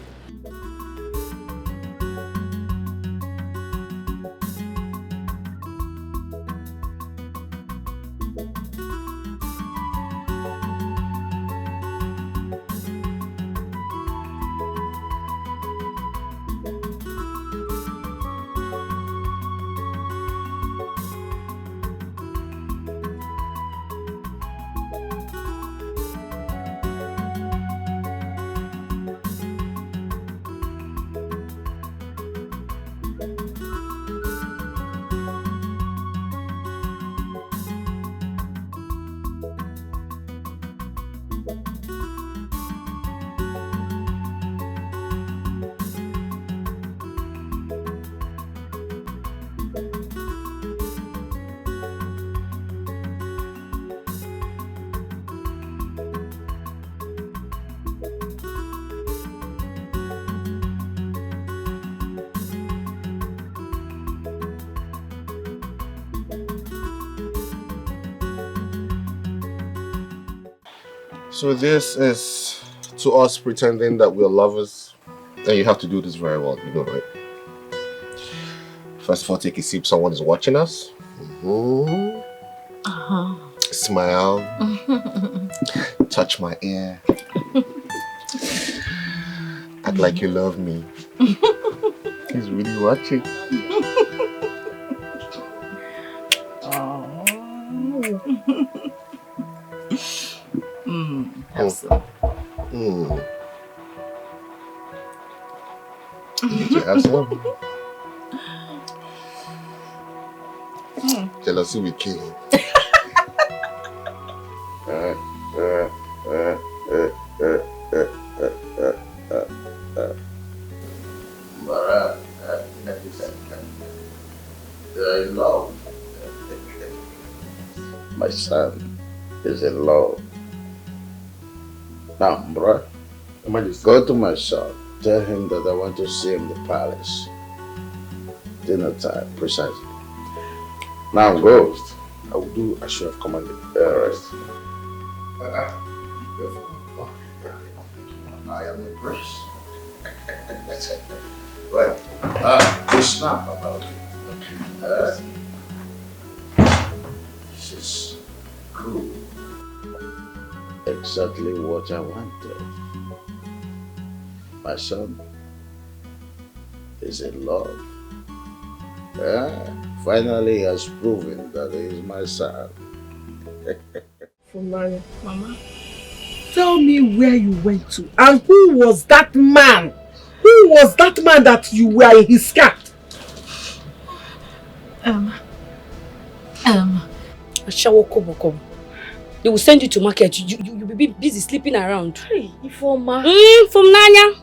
So this is to us pretending that we're lovers, and you have to do this very well, you know, right? First of all, take a sip, someone is watching us. smile, touch my ear, act like you love me. He's really watching. Did you have some? Jealousy will kill you. You're in love. My son is in love. Now, bro, go to my son. Tell him that I want to see him in the palace. Dinner time, precisely. Now, Ghost, I will do as you have commanded. Rest. I am impressed. Well, we snap about it. This is cool. Exactly what I wanted. My son is in love. Finally, he has proven that he is my son. Mama, tell me where you went to and who was that man? Who was that man that you were in his skirt? Kobo. They will send you to market. You will be busy sleeping around. Hey, Ifoma. From Nanya.